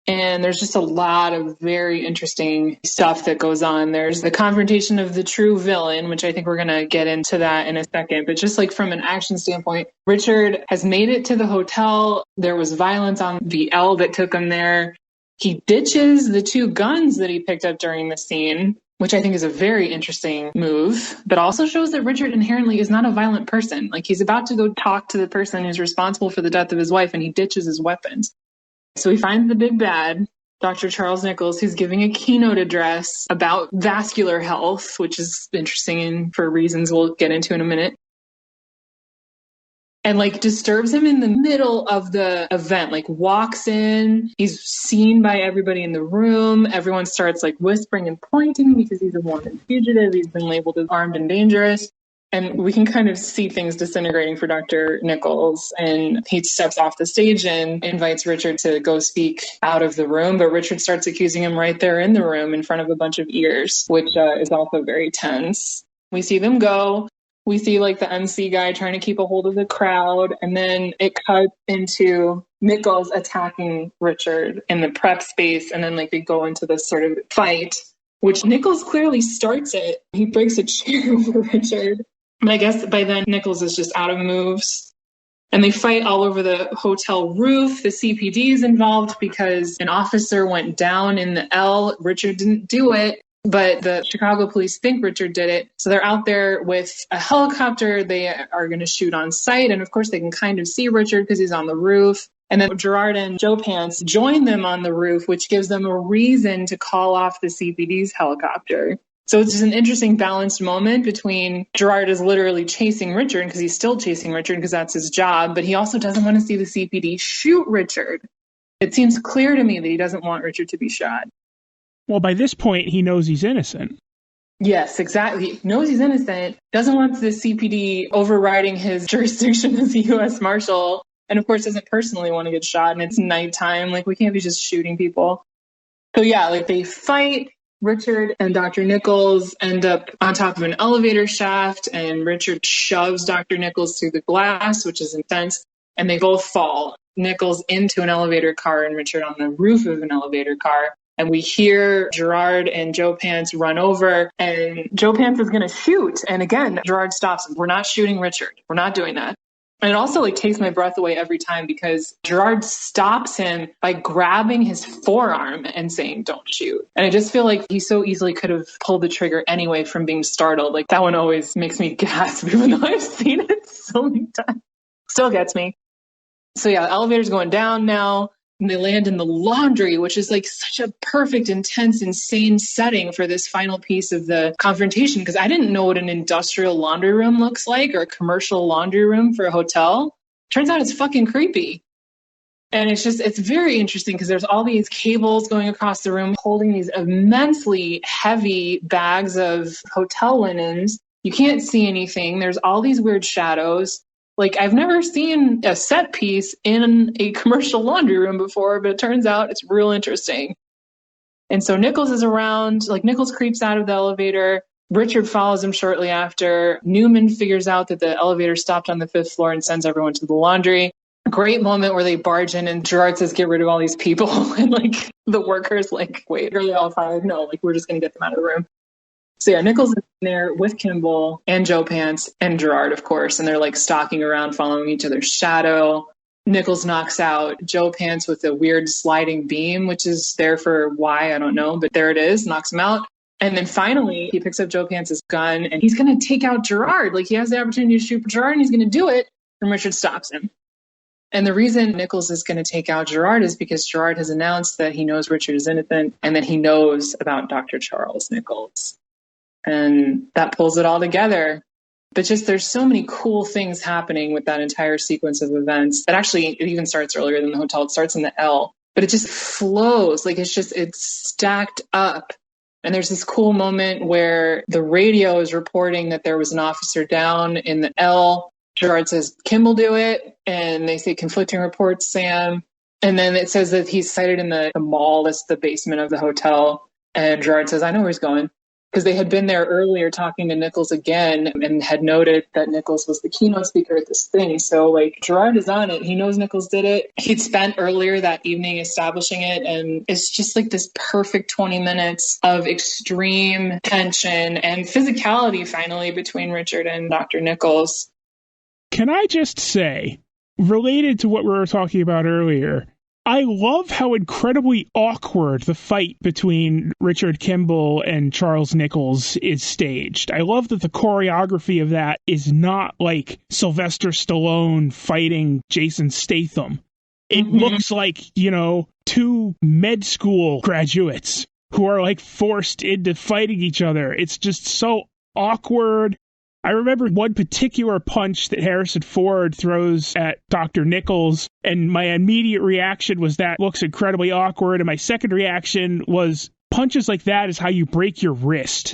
And there's just a lot of very interesting stuff that goes on. There's the confrontation of the true villain, which I think we're going to get into that in a second. But just like from an action standpoint, Richard has made it to the hotel. There was violence on the L that took him there. He ditches the 2 guns that he picked up during the scene, which I think is a very interesting move, but also shows that Richard inherently is not a violent person. Like he's about to go talk to the person who's responsible for the death of his wife, and he ditches his weapons. So he finds the big bad, Dr. Charles Nichols, who's giving a keynote address about vascular health, which is interesting for reasons we'll get into in a minute. And like disturbs him in the middle of the event, like walks in, he's seen by everybody in the room. Everyone starts like whispering and pointing because he's a wanted fugitive. He's been labeled as armed and dangerous. And we can kind of see things disintegrating for Dr. Nichols. And he steps off the stage and invites Richard to go speak out of the room. But Richard starts accusing him right there in the room in front of a bunch of ears, which is also very tense. We see them go. We see like the MC guy trying to keep a hold of the crowd. And then it cuts into Nichols attacking Richard in the prep space. And then like they go into this sort of fight, which Nichols clearly starts it. He breaks a chair over Richard. But I guess by then Nichols is just out of moves. And they fight all over the hotel roof. The CPD is involved because an officer went down in the L. Richard didn't do it, but the Chicago police think Richard did it. So they're out there with a helicopter. They are going to shoot on sight. And of course they can kind of see Richard because he's on the roof. And then Gerard and Joe Pants join them on the roof, which gives them a reason to call off the CPD's helicopter. So it's just an interesting balanced moment between Gerard is literally chasing Richard because he's still chasing Richard because that's his job, but he also doesn't want to see the CPD shoot Richard. It seems clear to me that he doesn't want Richard to be shot. Well, by this point, he knows he's innocent. Yes, exactly. He knows he's innocent, doesn't want the CPD overriding his jurisdiction as a U.S. Marshal, and of course doesn't personally want to get shot, and it's nighttime. Like, we can't be just shooting people. So yeah, like they fight. Richard and Dr. Nichols end up on top of an elevator shaft, and Richard shoves Dr. Nichols through the glass, which is intense, and they both fall. Nichols into an elevator car and Richard on the roof of an elevator car. And we hear Gerard and Joe Pants run over, and Joe Pants is going to shoot. And again, Gerard stops him. We're not shooting Richard. We're not doing that. And it also like takes my breath away every time because Gerard stops him by grabbing his forearm and saying, "Don't shoot." And I just feel like he so easily could have pulled the trigger anyway from being startled. Like that one always makes me gasp, even though I've seen it so many times. Still gets me. So yeah, the elevator's going down now. And they land in the laundry, which is like such a perfect, intense, insane setting for this final piece of the confrontation. Because I didn't know what an industrial laundry room looks like or a commercial laundry room for a hotel. Turns out it's fucking creepy. And it's very interesting because there's all these cables going across the room holding these immensely heavy bags of hotel linens. You can't see anything. There's all these weird shadows. Like, I've never seen a set piece in a commercial laundry room before, but it turns out it's real interesting. And so Nichols is around, like Nichols creeps out of the elevator. Richard follows him shortly after. Newman figures out that the elevator stopped on the 5th floor and sends everyone to the laundry. Great moment where they barge in and Gerard says, get rid of all these people. And like the workers like, wait, are they all fired? No, like we're just going to get them out of the room. So yeah, Nichols is in there with Kimball and Joe Pants and Gerard, of course. And they're like stalking around, following each other's shadow. Nichols knocks out Joe Pants with a weird sliding beam, which is there for why, I don't know. But there it is, knocks him out. And then finally, he picks up Joe Pants' gun and he's going to take out Gerard. Like he has the opportunity to shoot Gerard and he's going to do it. And Richard stops him. And the reason Nichols is going to take out Gerard is because Gerard has announced that he knows Richard is innocent and that he knows about Dr. Charles Nichols. And that pulls it all together. But just there's so many cool things happening with that entire sequence of events that actually it even starts earlier than the hotel. It starts in the L, but it just flows. Like it's stacked up. And there's this cool moment where the radio is reporting that there was an officer down in the L. Gerard says, Kimball do it. And they say conflicting reports, Sam. And then it says that he's sighted in the mall. That's the basement of the hotel. And Gerard says, I know where he's going. Because they had been there earlier talking to Nichols again and had noted that Nichols was the keynote speaker at this thing. So like Gerard is on it. He knows Nichols did it. He'd spent earlier that evening establishing it. And it's just like this perfect 20 minutes of extreme tension and physicality finally between Richard and Dr. Nichols. Can I just say, related to what we were talking about earlier, I love how incredibly awkward the fight between Richard Kimball and Charles Nichols is staged. I love that the choreography of that is not like Sylvester Stallone fighting Jason Statham. It looks like, two med school graduates who are like forced into fighting each other. It's just so awkward. I remember one particular punch that Harrison Ford throws at Dr. Nichols, and my immediate reaction was that looks incredibly awkward, and my second reaction was punches like that is how you break your wrist.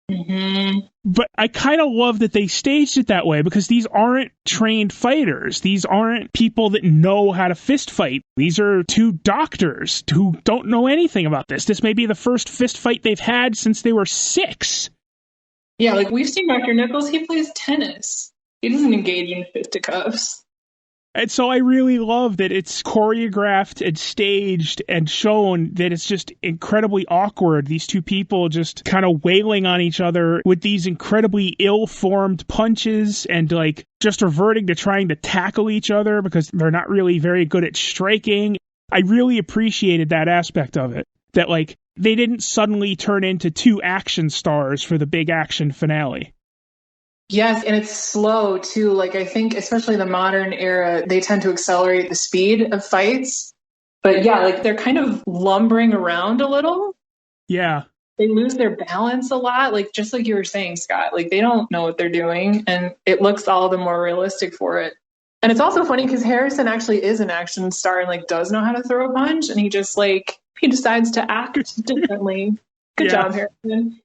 But I kind of love that they staged it that way, because these aren't trained fighters. These aren't people that know how to fist fight. These are two doctors who don't know anything about this. This may be the first fist fight they've had since they were 6. Yeah, like we've seen Dr. Nichols, he plays tennis. He doesn't engage in fisticuffs. And so I really love that it's choreographed and staged and shown that it's just incredibly awkward. These two people just kind of wailing on each other with these incredibly ill-formed punches and like just reverting to trying to tackle each other because they're not really very good at striking. I really appreciated that aspect of it. That like they didn't suddenly turn into two action stars for the big action finale. Yes, and it's slow too. Like I think especially the modern era, they tend to accelerate the speed of fights. But yeah, like they're kind of lumbering around a little. Yeah. They lose their balance a lot, like just like you were saying, Scott. Like they don't know what they're doing, and it looks all the more realistic for it. And it's also funny because Harrison actually is an action star and like does know how to throw a punch, and he decides to act differently. Good job, Harrison.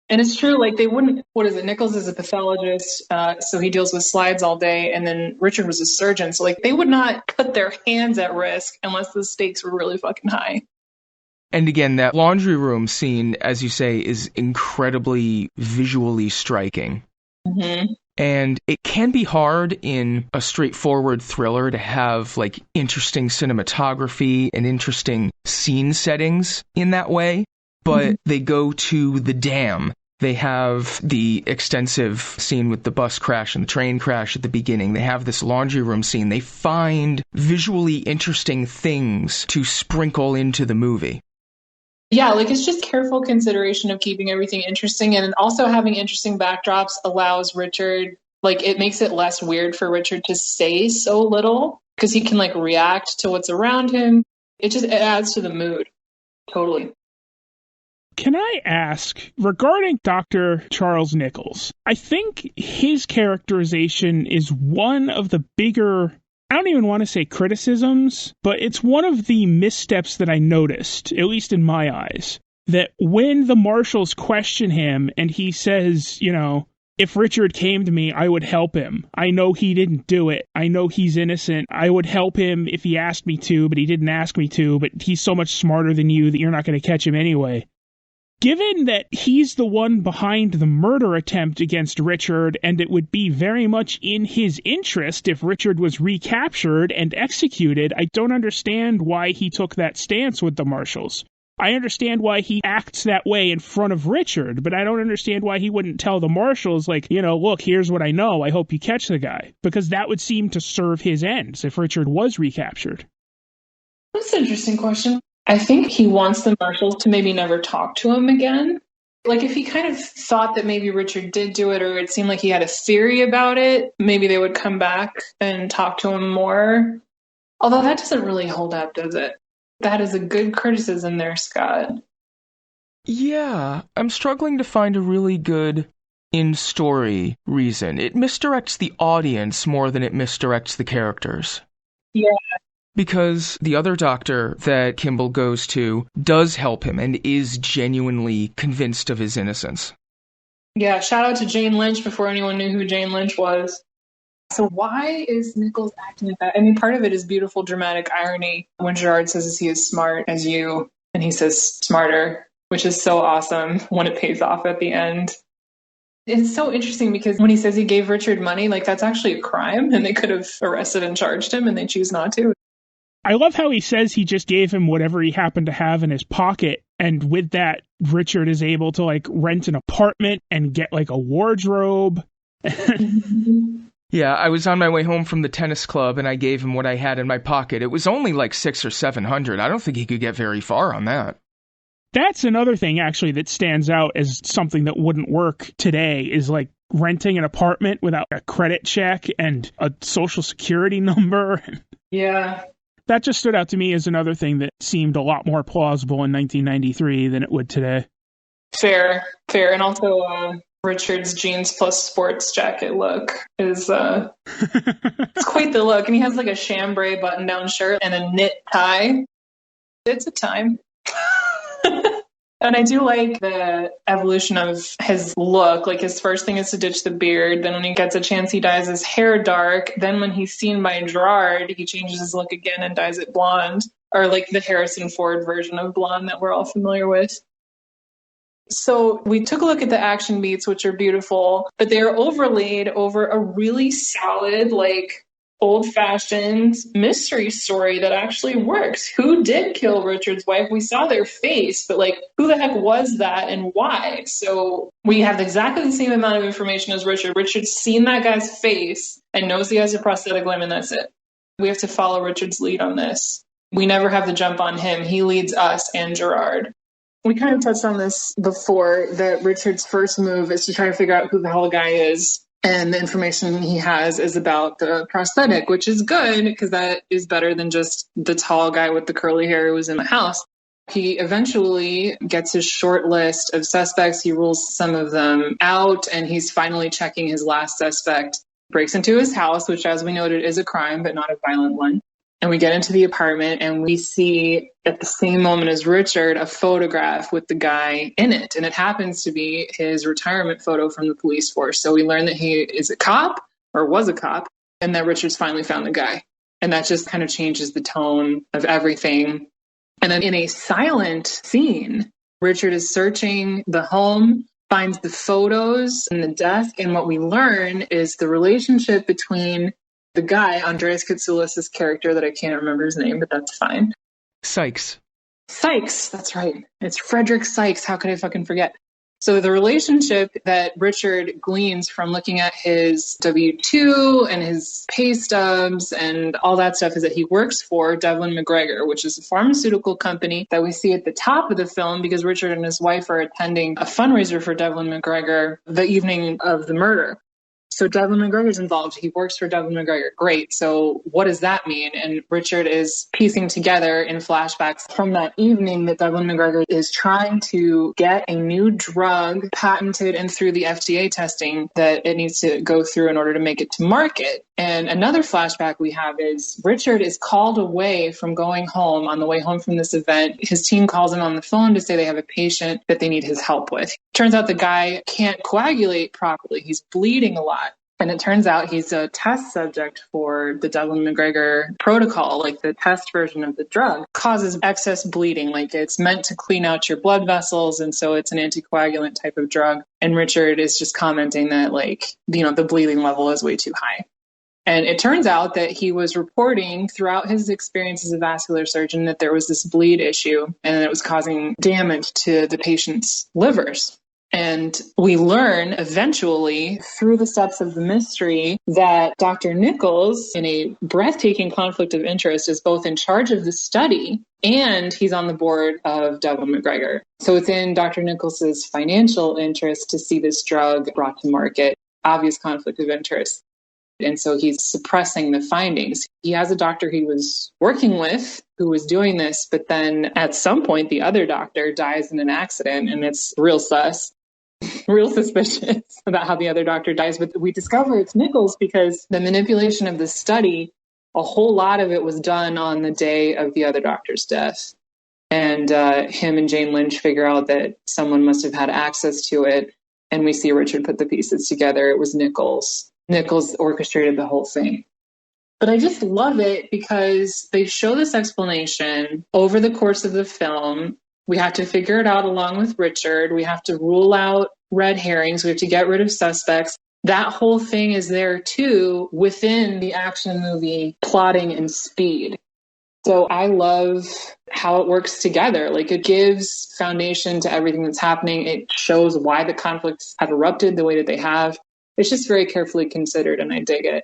And it's true, like they wouldn't, Nichols is a pathologist, so he deals with slides all day, and then Richard was a surgeon, so like they would not put their hands at risk unless the stakes were really fucking high. And again, that laundry room scene, as you say, is incredibly visually striking. And it can be hard in a straightforward thriller to have like interesting cinematography and interesting scene settings in that way. But they go to the dam. They have the extensive scene with the bus crash and the train crash at the beginning. They have this laundry room scene. They find visually interesting things to sprinkle into the movie. Yeah, like it's just careful consideration of keeping everything interesting, and also having interesting backdrops allows Richard, like it makes it less weird for Richard to say so little because he can like react to what's around him. It adds to the mood. Totally. Can I ask, regarding Dr. Charles Nichols, I think his characterization is one of the bigger, I don't even want to say criticisms, but it's one of the missteps that I noticed, at least in my eyes, that when the marshals question him and he says, if Richard came to me, I would help him. I know he didn't do it. I know he's innocent. I would help him if he asked me to, but he didn't ask me to, but he's so much smarter than you that you're not going to catch him anyway. Given that he's the one behind the murder attempt against Richard, and it would be very much in his interest if Richard was recaptured and executed, I don't understand why he took that stance with the marshals. I understand why he acts that way in front of Richard, but I don't understand why he wouldn't tell the marshals, like, look, here's what I know, I hope you catch the guy. Because that would seem to serve his ends if Richard was recaptured. That's an interesting question. I think he wants the marshals to maybe never talk to him again. Like, if he kind of thought that maybe Richard did do it, or it seemed like he had a theory about it, maybe they would come back and talk to him more. Although that doesn't really hold up, does it? That is a good criticism there, Scott. Yeah, I'm struggling to find a really good in-story reason. It misdirects the audience more than it misdirects the characters. Yeah. Because the other doctor that Kimball goes to does help him and is genuinely convinced of his innocence. Yeah, shout out to Jane Lynch before anyone knew who Jane Lynch was. So why is Nichols acting like that? I mean, part of it is beautiful dramatic irony when Gerard says he is smart as you, and he says smarter, which is so awesome when it pays off at the end. It's so interesting because when he says he gave Richard money, like, that's actually a crime, and they could have arrested and charged him, and they choose not to. I love how he says he just gave him whatever he happened to have in his pocket, and with that, Richard is able to, like, rent an apartment and get, like, a wardrobe. Yeah, I was on my way home from the tennis club, and I gave him what I had in my pocket. It was only like $600 or $700. I don't think he could get very far on that. That's another thing, actually, that stands out as something that wouldn't work today, is, like, renting an apartment without a credit check and a social security number. Yeah. That just stood out to me as another thing that seemed a lot more plausible in 1993 than it would today. Fair. And also, Richard's jeans plus sports jacket look is it's quite the look. And he has like a chambray button-down shirt and a knit tie. It's a time. And I do like the evolution of his look. Like, his first thing is to ditch the beard. Then when he gets a chance, he dyes his hair dark. Then when he's seen by Gerard, he changes his look again and dyes it blonde. Or like the Harrison Ford version of blonde that we're all familiar with. So we took a look at the action beats, which are beautiful, but they're overlaid over a really solid, like, old-fashioned mystery story that actually works. Who did kill Richard's wife? We saw their face, but, like, who the heck was that and why? So we have exactly the same amount of information as Richard. Richard's seen that guy's face and knows he has a prosthetic limb, and that's it. We have to follow Richard's lead on this. We never have the jump on him. He leads us and Gerard. We kind of touched on this before, that Richard's first move is to try to figure out who the hell the guy is. And the information he has is about the prosthetic, which is good because that is better than just the tall guy with the curly hair who was in the house. He eventually gets his short list of suspects. He rules some of them out, and he's finally checking his last suspect. Breaks into his house, which, as we noted, is a crime, but not a violent one. And we get into the apartment, and we see at the same moment as Richard a photograph with the guy in it. And it happens to be his retirement photo from the police force. So we learn that he is a cop, or was a cop, and that Richard's finally found the guy. And that just kind of changes the tone of everything. And then in a silent scene, Richard is searching the home, finds the photos in the desk. And what we learn is the relationship between the guy, Andreas Katsoulis' character, that I can't remember his name, but that's fine. Sykes, that's right. It's Frederick Sykes. How could I fucking forget? So the relationship that Richard gleans from looking at his W-2 and his pay stubs and all that stuff is that he works for Devlin McGregor, which is a pharmaceutical company that we see at the top of the film because Richard and his wife are attending a fundraiser for Devlin McGregor the evening of the murder. So Devlin McGregor's involved. He works for Devlin McGregor. Great. So what does that mean? And Richard is piecing together in flashbacks from that evening that Devlin McGregor is trying to get a new drug patented and through the FDA testing that it needs to go through in order to make it to market. And another flashback we have is Richard is called away from going home on the way home from this event. His team calls him on the phone to say they have a patient that they need his help with. Turns out the guy can't coagulate properly. He's bleeding a lot. And it turns out he's a test subject for the Devlin-McGregor protocol, like the test version of the drug, causes excess bleeding. Like it's meant to clean out your blood vessels. And so it's an anticoagulant type of drug. And Richard is just commenting that the bleeding level is way too high. And it turns out that he was reporting throughout his experience as a vascular surgeon that there was this bleed issue and it was causing damage to the patient's livers. And we learn eventually through the steps of the mystery that Dr. Nichols, in a breathtaking conflict of interest, is both in charge of the study and he's on the board of Devlin-McGregor. So it's in Dr. Nichols's financial interest to see this drug brought to market. Obvious conflict of interest. And so he's suppressing the findings. He has a doctor he was working with who was doing this, but then at some point the other doctor dies in an accident and it's real sus. Real suspicious about how the other doctor dies. But we discover it's Nichols because the manipulation of the study, a whole lot of it was done on the day of the other doctor's death. And him and Jane Lynch figure out that someone must have had access to it. And we see Richard put the pieces together. It was Nichols. Nichols orchestrated the whole thing. But I just love it because they show this explanation over the course of the film. We have to figure it out along with Richard. We have to rule out red herrings. We have to get rid of suspects. That whole thing is there too within the action movie plotting and speed. So I love how it works together. Like it gives foundation to everything that's happening. It shows why the conflicts have erupted the way that they have. It's just very carefully considered and I dig it.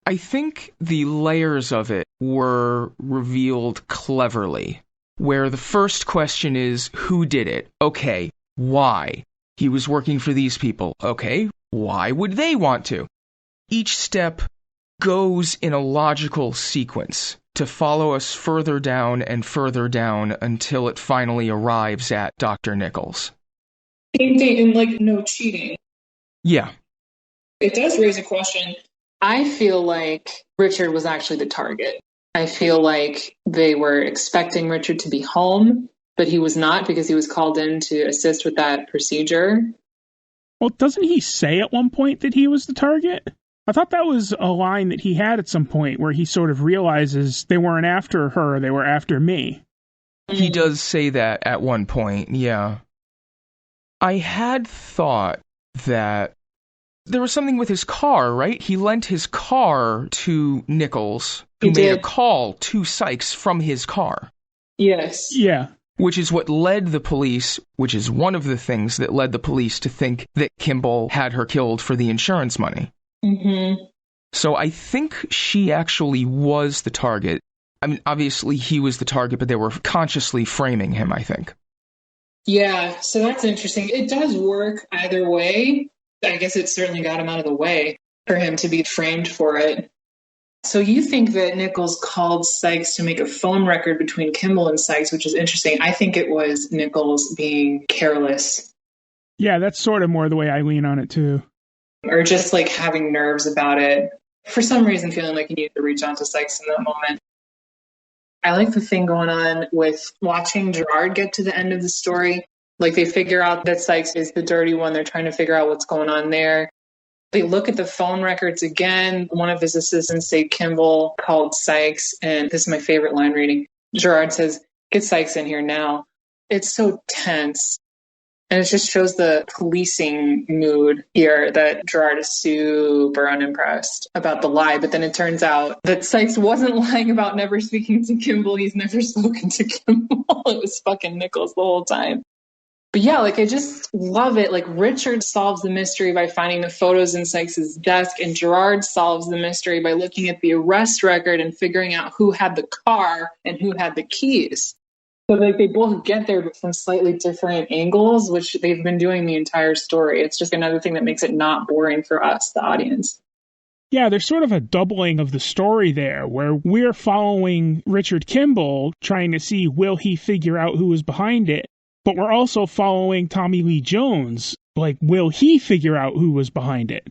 I think the layers of it were revealed cleverly. Where the first question is, who did it? Okay, why? He was working for these people. Okay, why would they want to? Each step goes in a logical sequence to follow us further down and further down until it finally arrives at Dr. Nichols. Same thing, and no cheating. Yeah. It does raise a question. I feel like Richard was actually the target. I feel like they were expecting Richard to be home, but he was not because he was called in to assist with that procedure. Well, doesn't he say at one point that he was the target? I thought that was a line that he had at some point where he sort of realizes they weren't after her, they were after me. He does say that at one point, yeah. I had thought that there was something with his car, right? He lent his car to Nichols, who made a call to Sykes from his car. Yes. Yeah. Which is what led the police, which is one of the things that led the police to think that Kimball had her killed for the insurance money. Mm-hmm. So I think she actually was the target. I mean, obviously he was the target, but they were consciously framing him, I think. Yeah, so that's interesting. It does work either way. I guess it certainly got him out of the way for him to be framed for it. So you think that Nichols called Sykes to make a phone record between Kimball and Sykes, which is interesting. I think it was Nichols being careless. Yeah, that's sort of more the way I lean on it, too. Or just having nerves about it. For some reason, feeling like he needed to reach out to Sykes in that moment. I like the thing going on with watching Gerard get to the end of the story. They figure out that Sykes is the dirty one. They're trying to figure out what's going on there. They look at the phone records again. One of his assistants say Kimball called Sykes. And this is my favorite line reading. Gerard says, "Get Sykes in here now." It's so tense. And it just shows the policing mood here that Gerard is super unimpressed about the lie. But then it turns out that Sykes wasn't lying about never speaking to Kimball. He's never spoken to Kimball. It was fucking Nichols the whole time. But yeah, I just love it. Richard solves the mystery by finding the photos in Sykes' desk, and Gerard solves the mystery by looking at the arrest record and figuring out who had the car and who had the keys. So they both get there, but from slightly different angles, which they've been doing the entire story. It's just another thing that makes it not boring for us, the audience. Yeah, there's sort of a doubling of the story there, where we're following Richard Kimball, trying to see will he figure out who was behind it. But we're also following Tommy Lee Jones. Will he figure out who was behind it?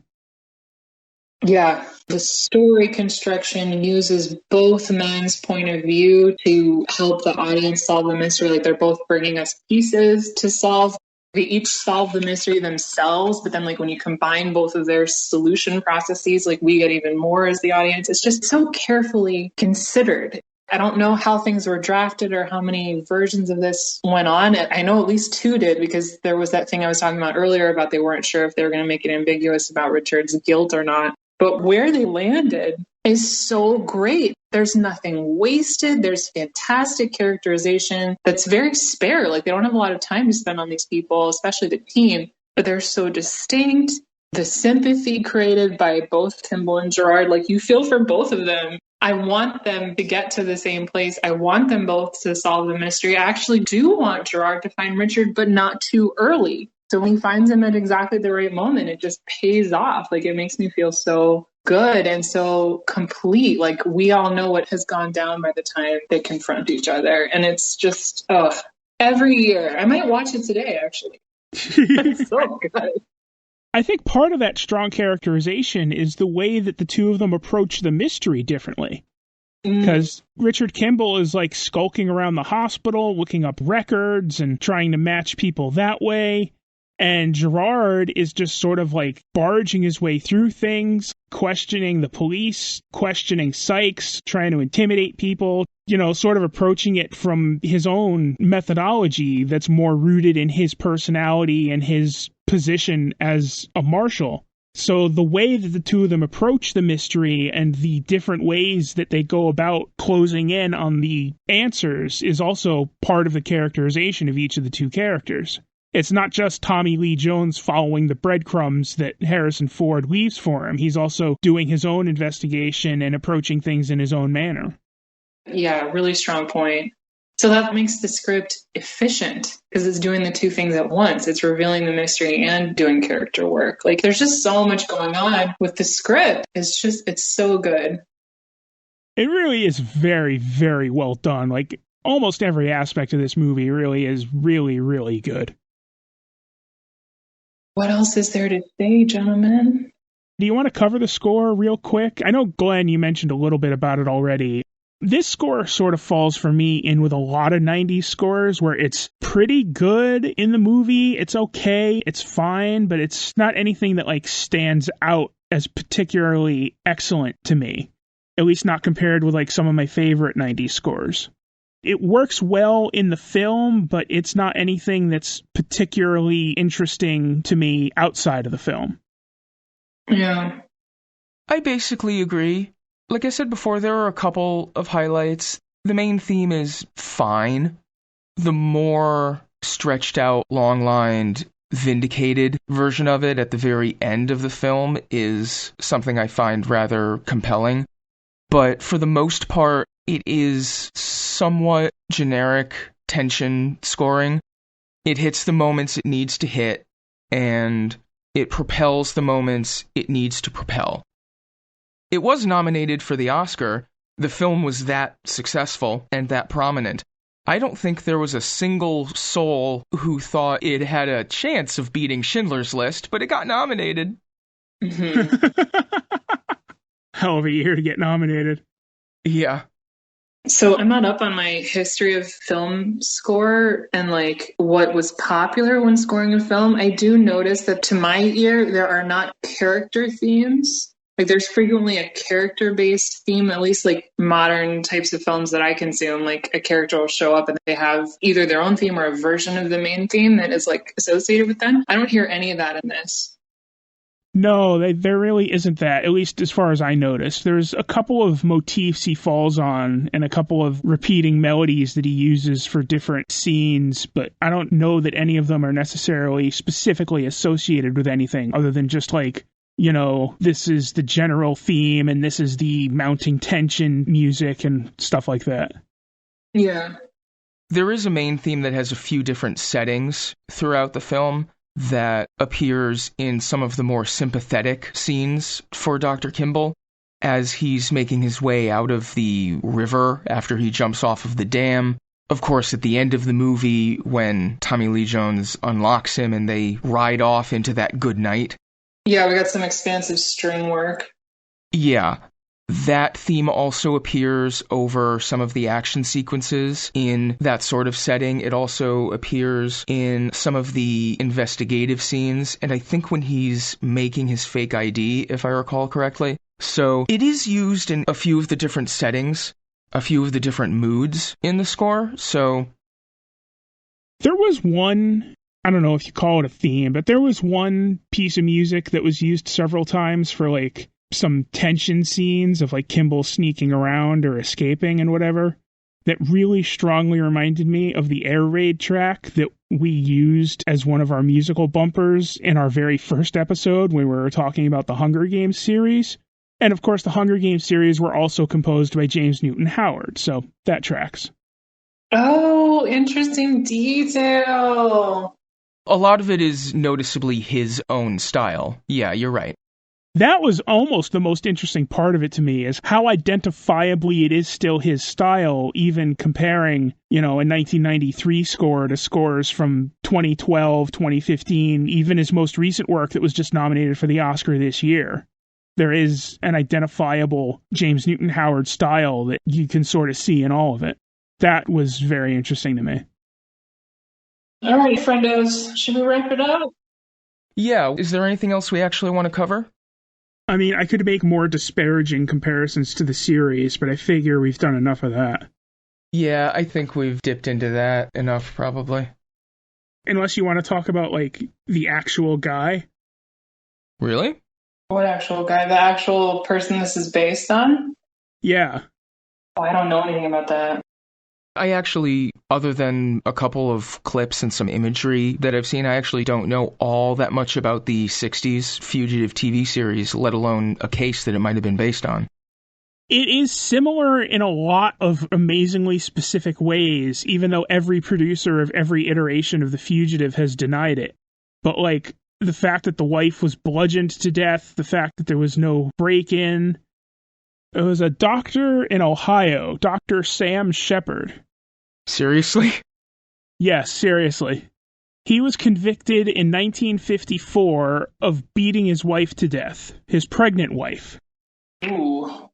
Yeah, the story construction uses both men's point of view to help the audience solve the mystery. They're both bringing us pieces to solve. They each solve the mystery themselves, but then like when you combine both of their solution processes, like we get even more as the audience. It's just so carefully considered. I don't know how things were drafted or how many versions of this went on. I know at least 2 did, because there was that thing I was talking about earlier about they weren't sure if they were going to make it ambiguous about Richard's guilt or not. But where they landed is so great. There's nothing wasted. There's fantastic characterization that's very spare. Like they don't have a lot of time to spend on these people, especially the team, but they're so distinct. The sympathy created by both Kimball and Gerard, like you feel for both of them. I want them to get to the same place. I want them both to solve the mystery. I actually do want Gerard to find Richard, but not too early. So when he finds him at exactly the right moment, it just pays off. Like it makes me feel so good and so complete. Like we all know what has gone down by the time they confront each other. And it's just, every year. I might watch it today, actually. It's so good. I think part of that strong characterization is the way that the two of them approach the mystery differently. Because Richard Kimball is like skulking around the hospital, looking up records and trying to match people that way. And Gerard is just sort of like barging his way through things, questioning the police, questioning Sykes, trying to intimidate people, you know, sort of approaching it from his own methodology that's more rooted in his personality and his position as a marshal. So the way that the two of them approach the mystery and the different ways that they go about closing in on the answers is also part of the characterization of each of the two characters. It's not just Tommy Lee Jones following the breadcrumbs that Harrison Ford leaves for him. He's also doing his own investigation and approaching things in his own manner. Yeah, really strong point. So that makes the script efficient because it's doing the two things at once. It's revealing the mystery and doing character work. Like there's just so much going on with the script. It's so good. It really is very, very well done. Like almost every aspect of this movie really is really, really good. What else is there to say, gentlemen? Do you want to cover the score real quick? I know, Glenn, you mentioned a little bit about it already. This score sort of falls for me in with a lot of 90s scores where it's pretty good in the movie. It's okay. It's fine, but it's not anything that like stands out as particularly excellent to me. At least not compared with like some of my favorite 90s scores. It works well in the film, but it's not anything that's particularly interesting to me outside of the film. Yeah. I basically agree. Like I said before, there are a couple of highlights. The main theme is fine. The more stretched out, long-lined, vindicated version of it at the very end of the film is something I find rather compelling. But for the most part, it is somewhat generic tension scoring. It hits the moments it needs to hit, and it propels the moments it needs to propel. It was nominated for the Oscar. The film was that successful and that prominent. I don't think there was a single soul who thought it had a chance of beating Schindler's List, but it got nominated. Mm-hmm. Hell of a year to get nominated. Yeah. So I'm not up on my history of film score and like what was popular when scoring a film. I do notice that to my ear, there are not character themes. Like there's frequently a character-based theme, at least like modern types of films that I consume. Like a character will show up and they have either their own theme or a version of the main theme that is like associated with them. I don't hear any of that in this. No, there really isn't that, at least as far as I noticed. There's a couple of motifs he falls on and a couple of repeating melodies that he uses for different scenes, but I don't know that any of them are necessarily specifically associated with anything other than just like, you know, this is the general theme and this is the mounting tension music and stuff like that. Yeah. There is a main theme that has a few different settings throughout the film that appears in some of the more sympathetic scenes for Dr. Kimball as he's making his way out of the river after he jumps off of the dam. Of course, at the end of the movie, when Tommy Lee Jones unlocks him and they ride off into that good night. Yeah, we got some expansive string work. Yeah. That theme also appears over some of the action sequences in that sort of setting. It also appears in some of the investigative scenes, and I think when he's making his fake ID, if I recall correctly. So it is used in a few of the different settings, a few of the different moods in the score, so... There was one, I don't know if you call it a theme, but there was one piece of music that was used several times for, like, some tension scenes of like Kimball sneaking around or escaping and whatever that really strongly reminded me of the air raid track that we used as one of our musical bumpers in our very first episode when we were talking about the Hunger Games series. And of course the Hunger Games series were also composed by James Newton Howard, so that tracks. Oh, interesting detail. A lot of it is noticeably his own style. Yeah, you're right. That was almost the most interesting part of it to me, is how identifiably it is still his style, even comparing, a 1993 score to scores from 2012, 2015, even his most recent work that was just nominated for the Oscar this year. There is an identifiable James Newton Howard style that you can sort of see in all of it. That was very interesting to me. All right, friendos, should we wrap it up? Yeah, is there anything else we actually want to cover? I mean, I could make more disparaging comparisons to the series, but I figure we've done enough of that. Yeah, I think we've dipped into that enough, probably. Unless you want to talk about, like, the actual guy. Really? What actual guy? The actual person this is based on? Yeah. Oh, I don't know anything about that. I actually, other than a couple of clips and some imagery that I've seen, I actually don't know all that much about the 60s Fugitive TV series, let alone a case that it might have been based on. It is similar in a lot of amazingly specific ways, even though every producer of every iteration of The Fugitive has denied it. But, like, the fact that the wife was bludgeoned to death, the fact that there was no break-in. It was a doctor in Ohio, Dr. Sam Shepard. Seriously? Yes, seriously. He was convicted in 1954 of beating his wife to death, his pregnant wife. Ooh.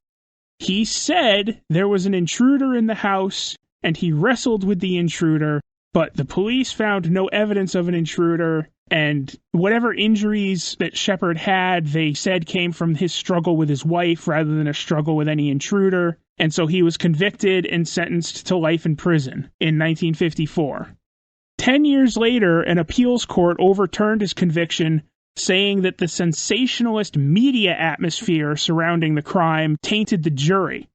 He said there was an intruder in the house, and he wrestled with the intruder, but the police found no evidence of an intruder, and whatever injuries that Shepard had, they said came from his struggle with his wife rather than a struggle with any intruder. And so he was convicted and sentenced to life in prison in 1954. 10 years later, an appeals court overturned his conviction, saying that the sensationalist media atmosphere surrounding the crime tainted the jury.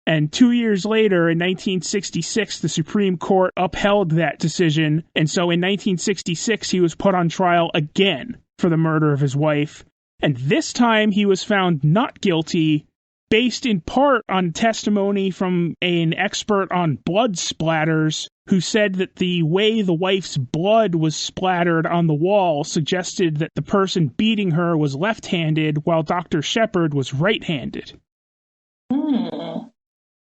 And 2 years later, in 1966, the Supreme Court upheld that decision, and so in 1966 he was put on trial again for the murder of his wife, and this time he was found not guilty, based in part on testimony from an expert on blood splatters who said that the way the wife's blood was splattered on the wall suggested that the person beating her was left-handed while Dr. Shepard was right-handed.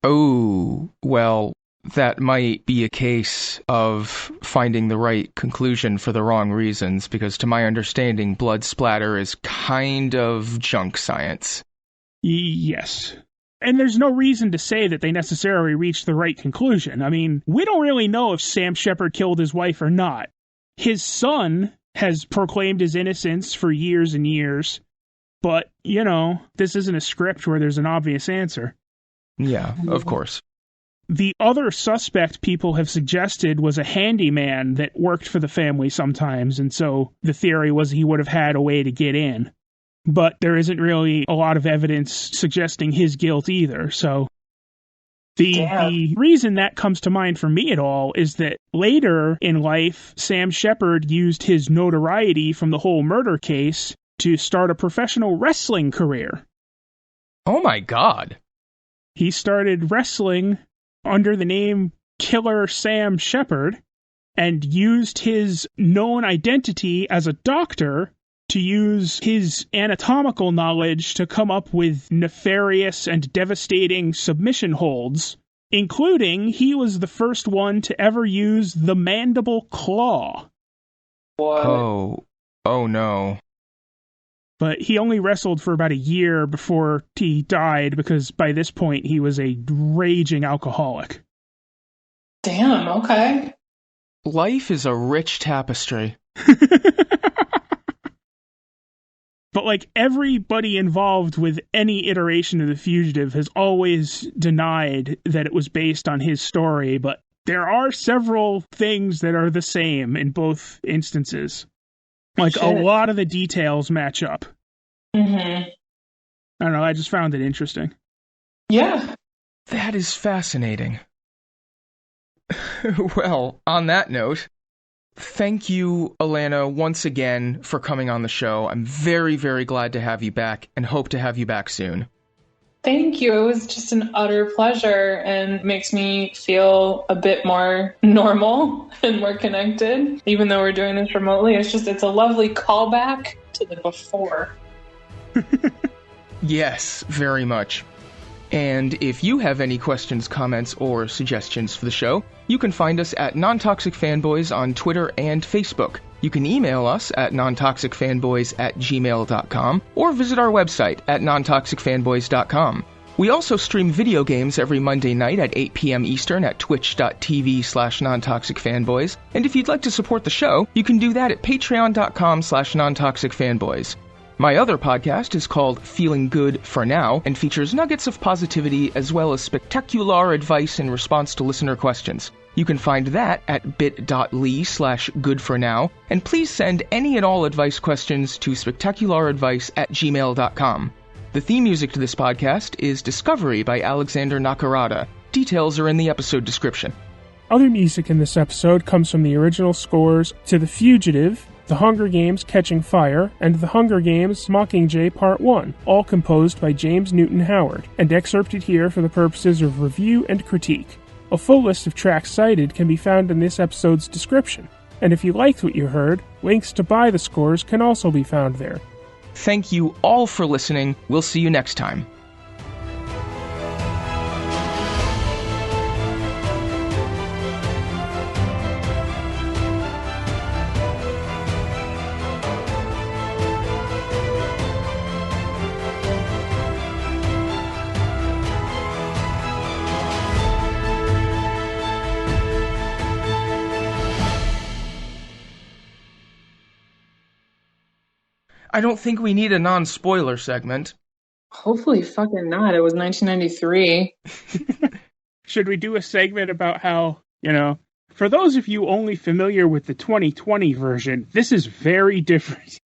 Oh, well, that might be a case of finding the right conclusion for the wrong reasons, because to my understanding, blood splatter is kind of junk science. Yes. And there's no reason to say that they necessarily reached the right conclusion. I mean, we don't really know if Sam Shepard killed his wife or not. His son has proclaimed his innocence for years and years, but, this isn't a script where there's an obvious answer. Yeah, of course. The other suspect people have suggested was a handyman that worked for the family sometimes, and so the theory was he would have had a way to get in. But there isn't really a lot of evidence suggesting his guilt either, so... The reason that comes to mind for me at all is that later in life, Sam Shepard used his notoriety from the whole murder case to start a professional wrestling career. Oh my god. He started wrestling under the name Killer Sam Shepard and used his known identity as a doctor to use his anatomical knowledge to come up with nefarious and devastating submission holds, including he was the first one to ever use the mandible claw. What? Oh no. but he only wrestled for about a year before he died because by this point he was a raging alcoholic. Damn, okay. Life is a rich tapestry. But, like, everybody involved with any iteration of The Fugitive has always denied that it was based on his story, but there are several things that are the same in both instances. Like, a lot of the details match up. Mm-hmm. I don't know, I just found it interesting. Yeah. That is fascinating. Well, on that note, thank you, Alanna, once again for coming on the show. I'm very, very glad to have you back and hope to have you back soon. Thank you. It was just an utter pleasure and makes me feel a bit more normal and more connected. Even though we're doing this remotely, it's a lovely callback to the before. Yes, very much. And if you have any questions, comments, or suggestions for the show, you can find us at Non-Toxic Fanboys on Twitter and Facebook. You can email us at nontoxicfanboys@gmail.com or visit our website at nontoxicfanboys.com. We also stream video games every Monday night at 8 p.m. Eastern at twitch.tv/nontoxicfanboys. And if you'd like to support the show, you can do that at patreon.com/nontoxicfanboys. My other podcast is called Feeling Good for Now and features nuggets of positivity as well as spectacular advice in response to listener questions. You can find that at bit.ly/goodfornow, and please send any and all advice questions to spectacularadvice@gmail.com. The theme music to this podcast is Discovery by Alexander Nakarada. Details are in the episode description. Other music in this episode comes from the original scores to The Fugitive, The Hunger Games Catching Fire, and The Hunger Games Mockingjay Part 1, all composed by James Newton Howard, and excerpted here for the purposes of review and critique. A full list of tracks cited can be found in this episode's description, and if you liked what you heard, links to buy the scores can also be found there. Thank you all for listening. We'll see you next time. I don't think we need a non-spoiler segment. Hopefully fucking not. It was 1993. Should we do a segment about how, for those of you only familiar with the 2020 version, this is very different.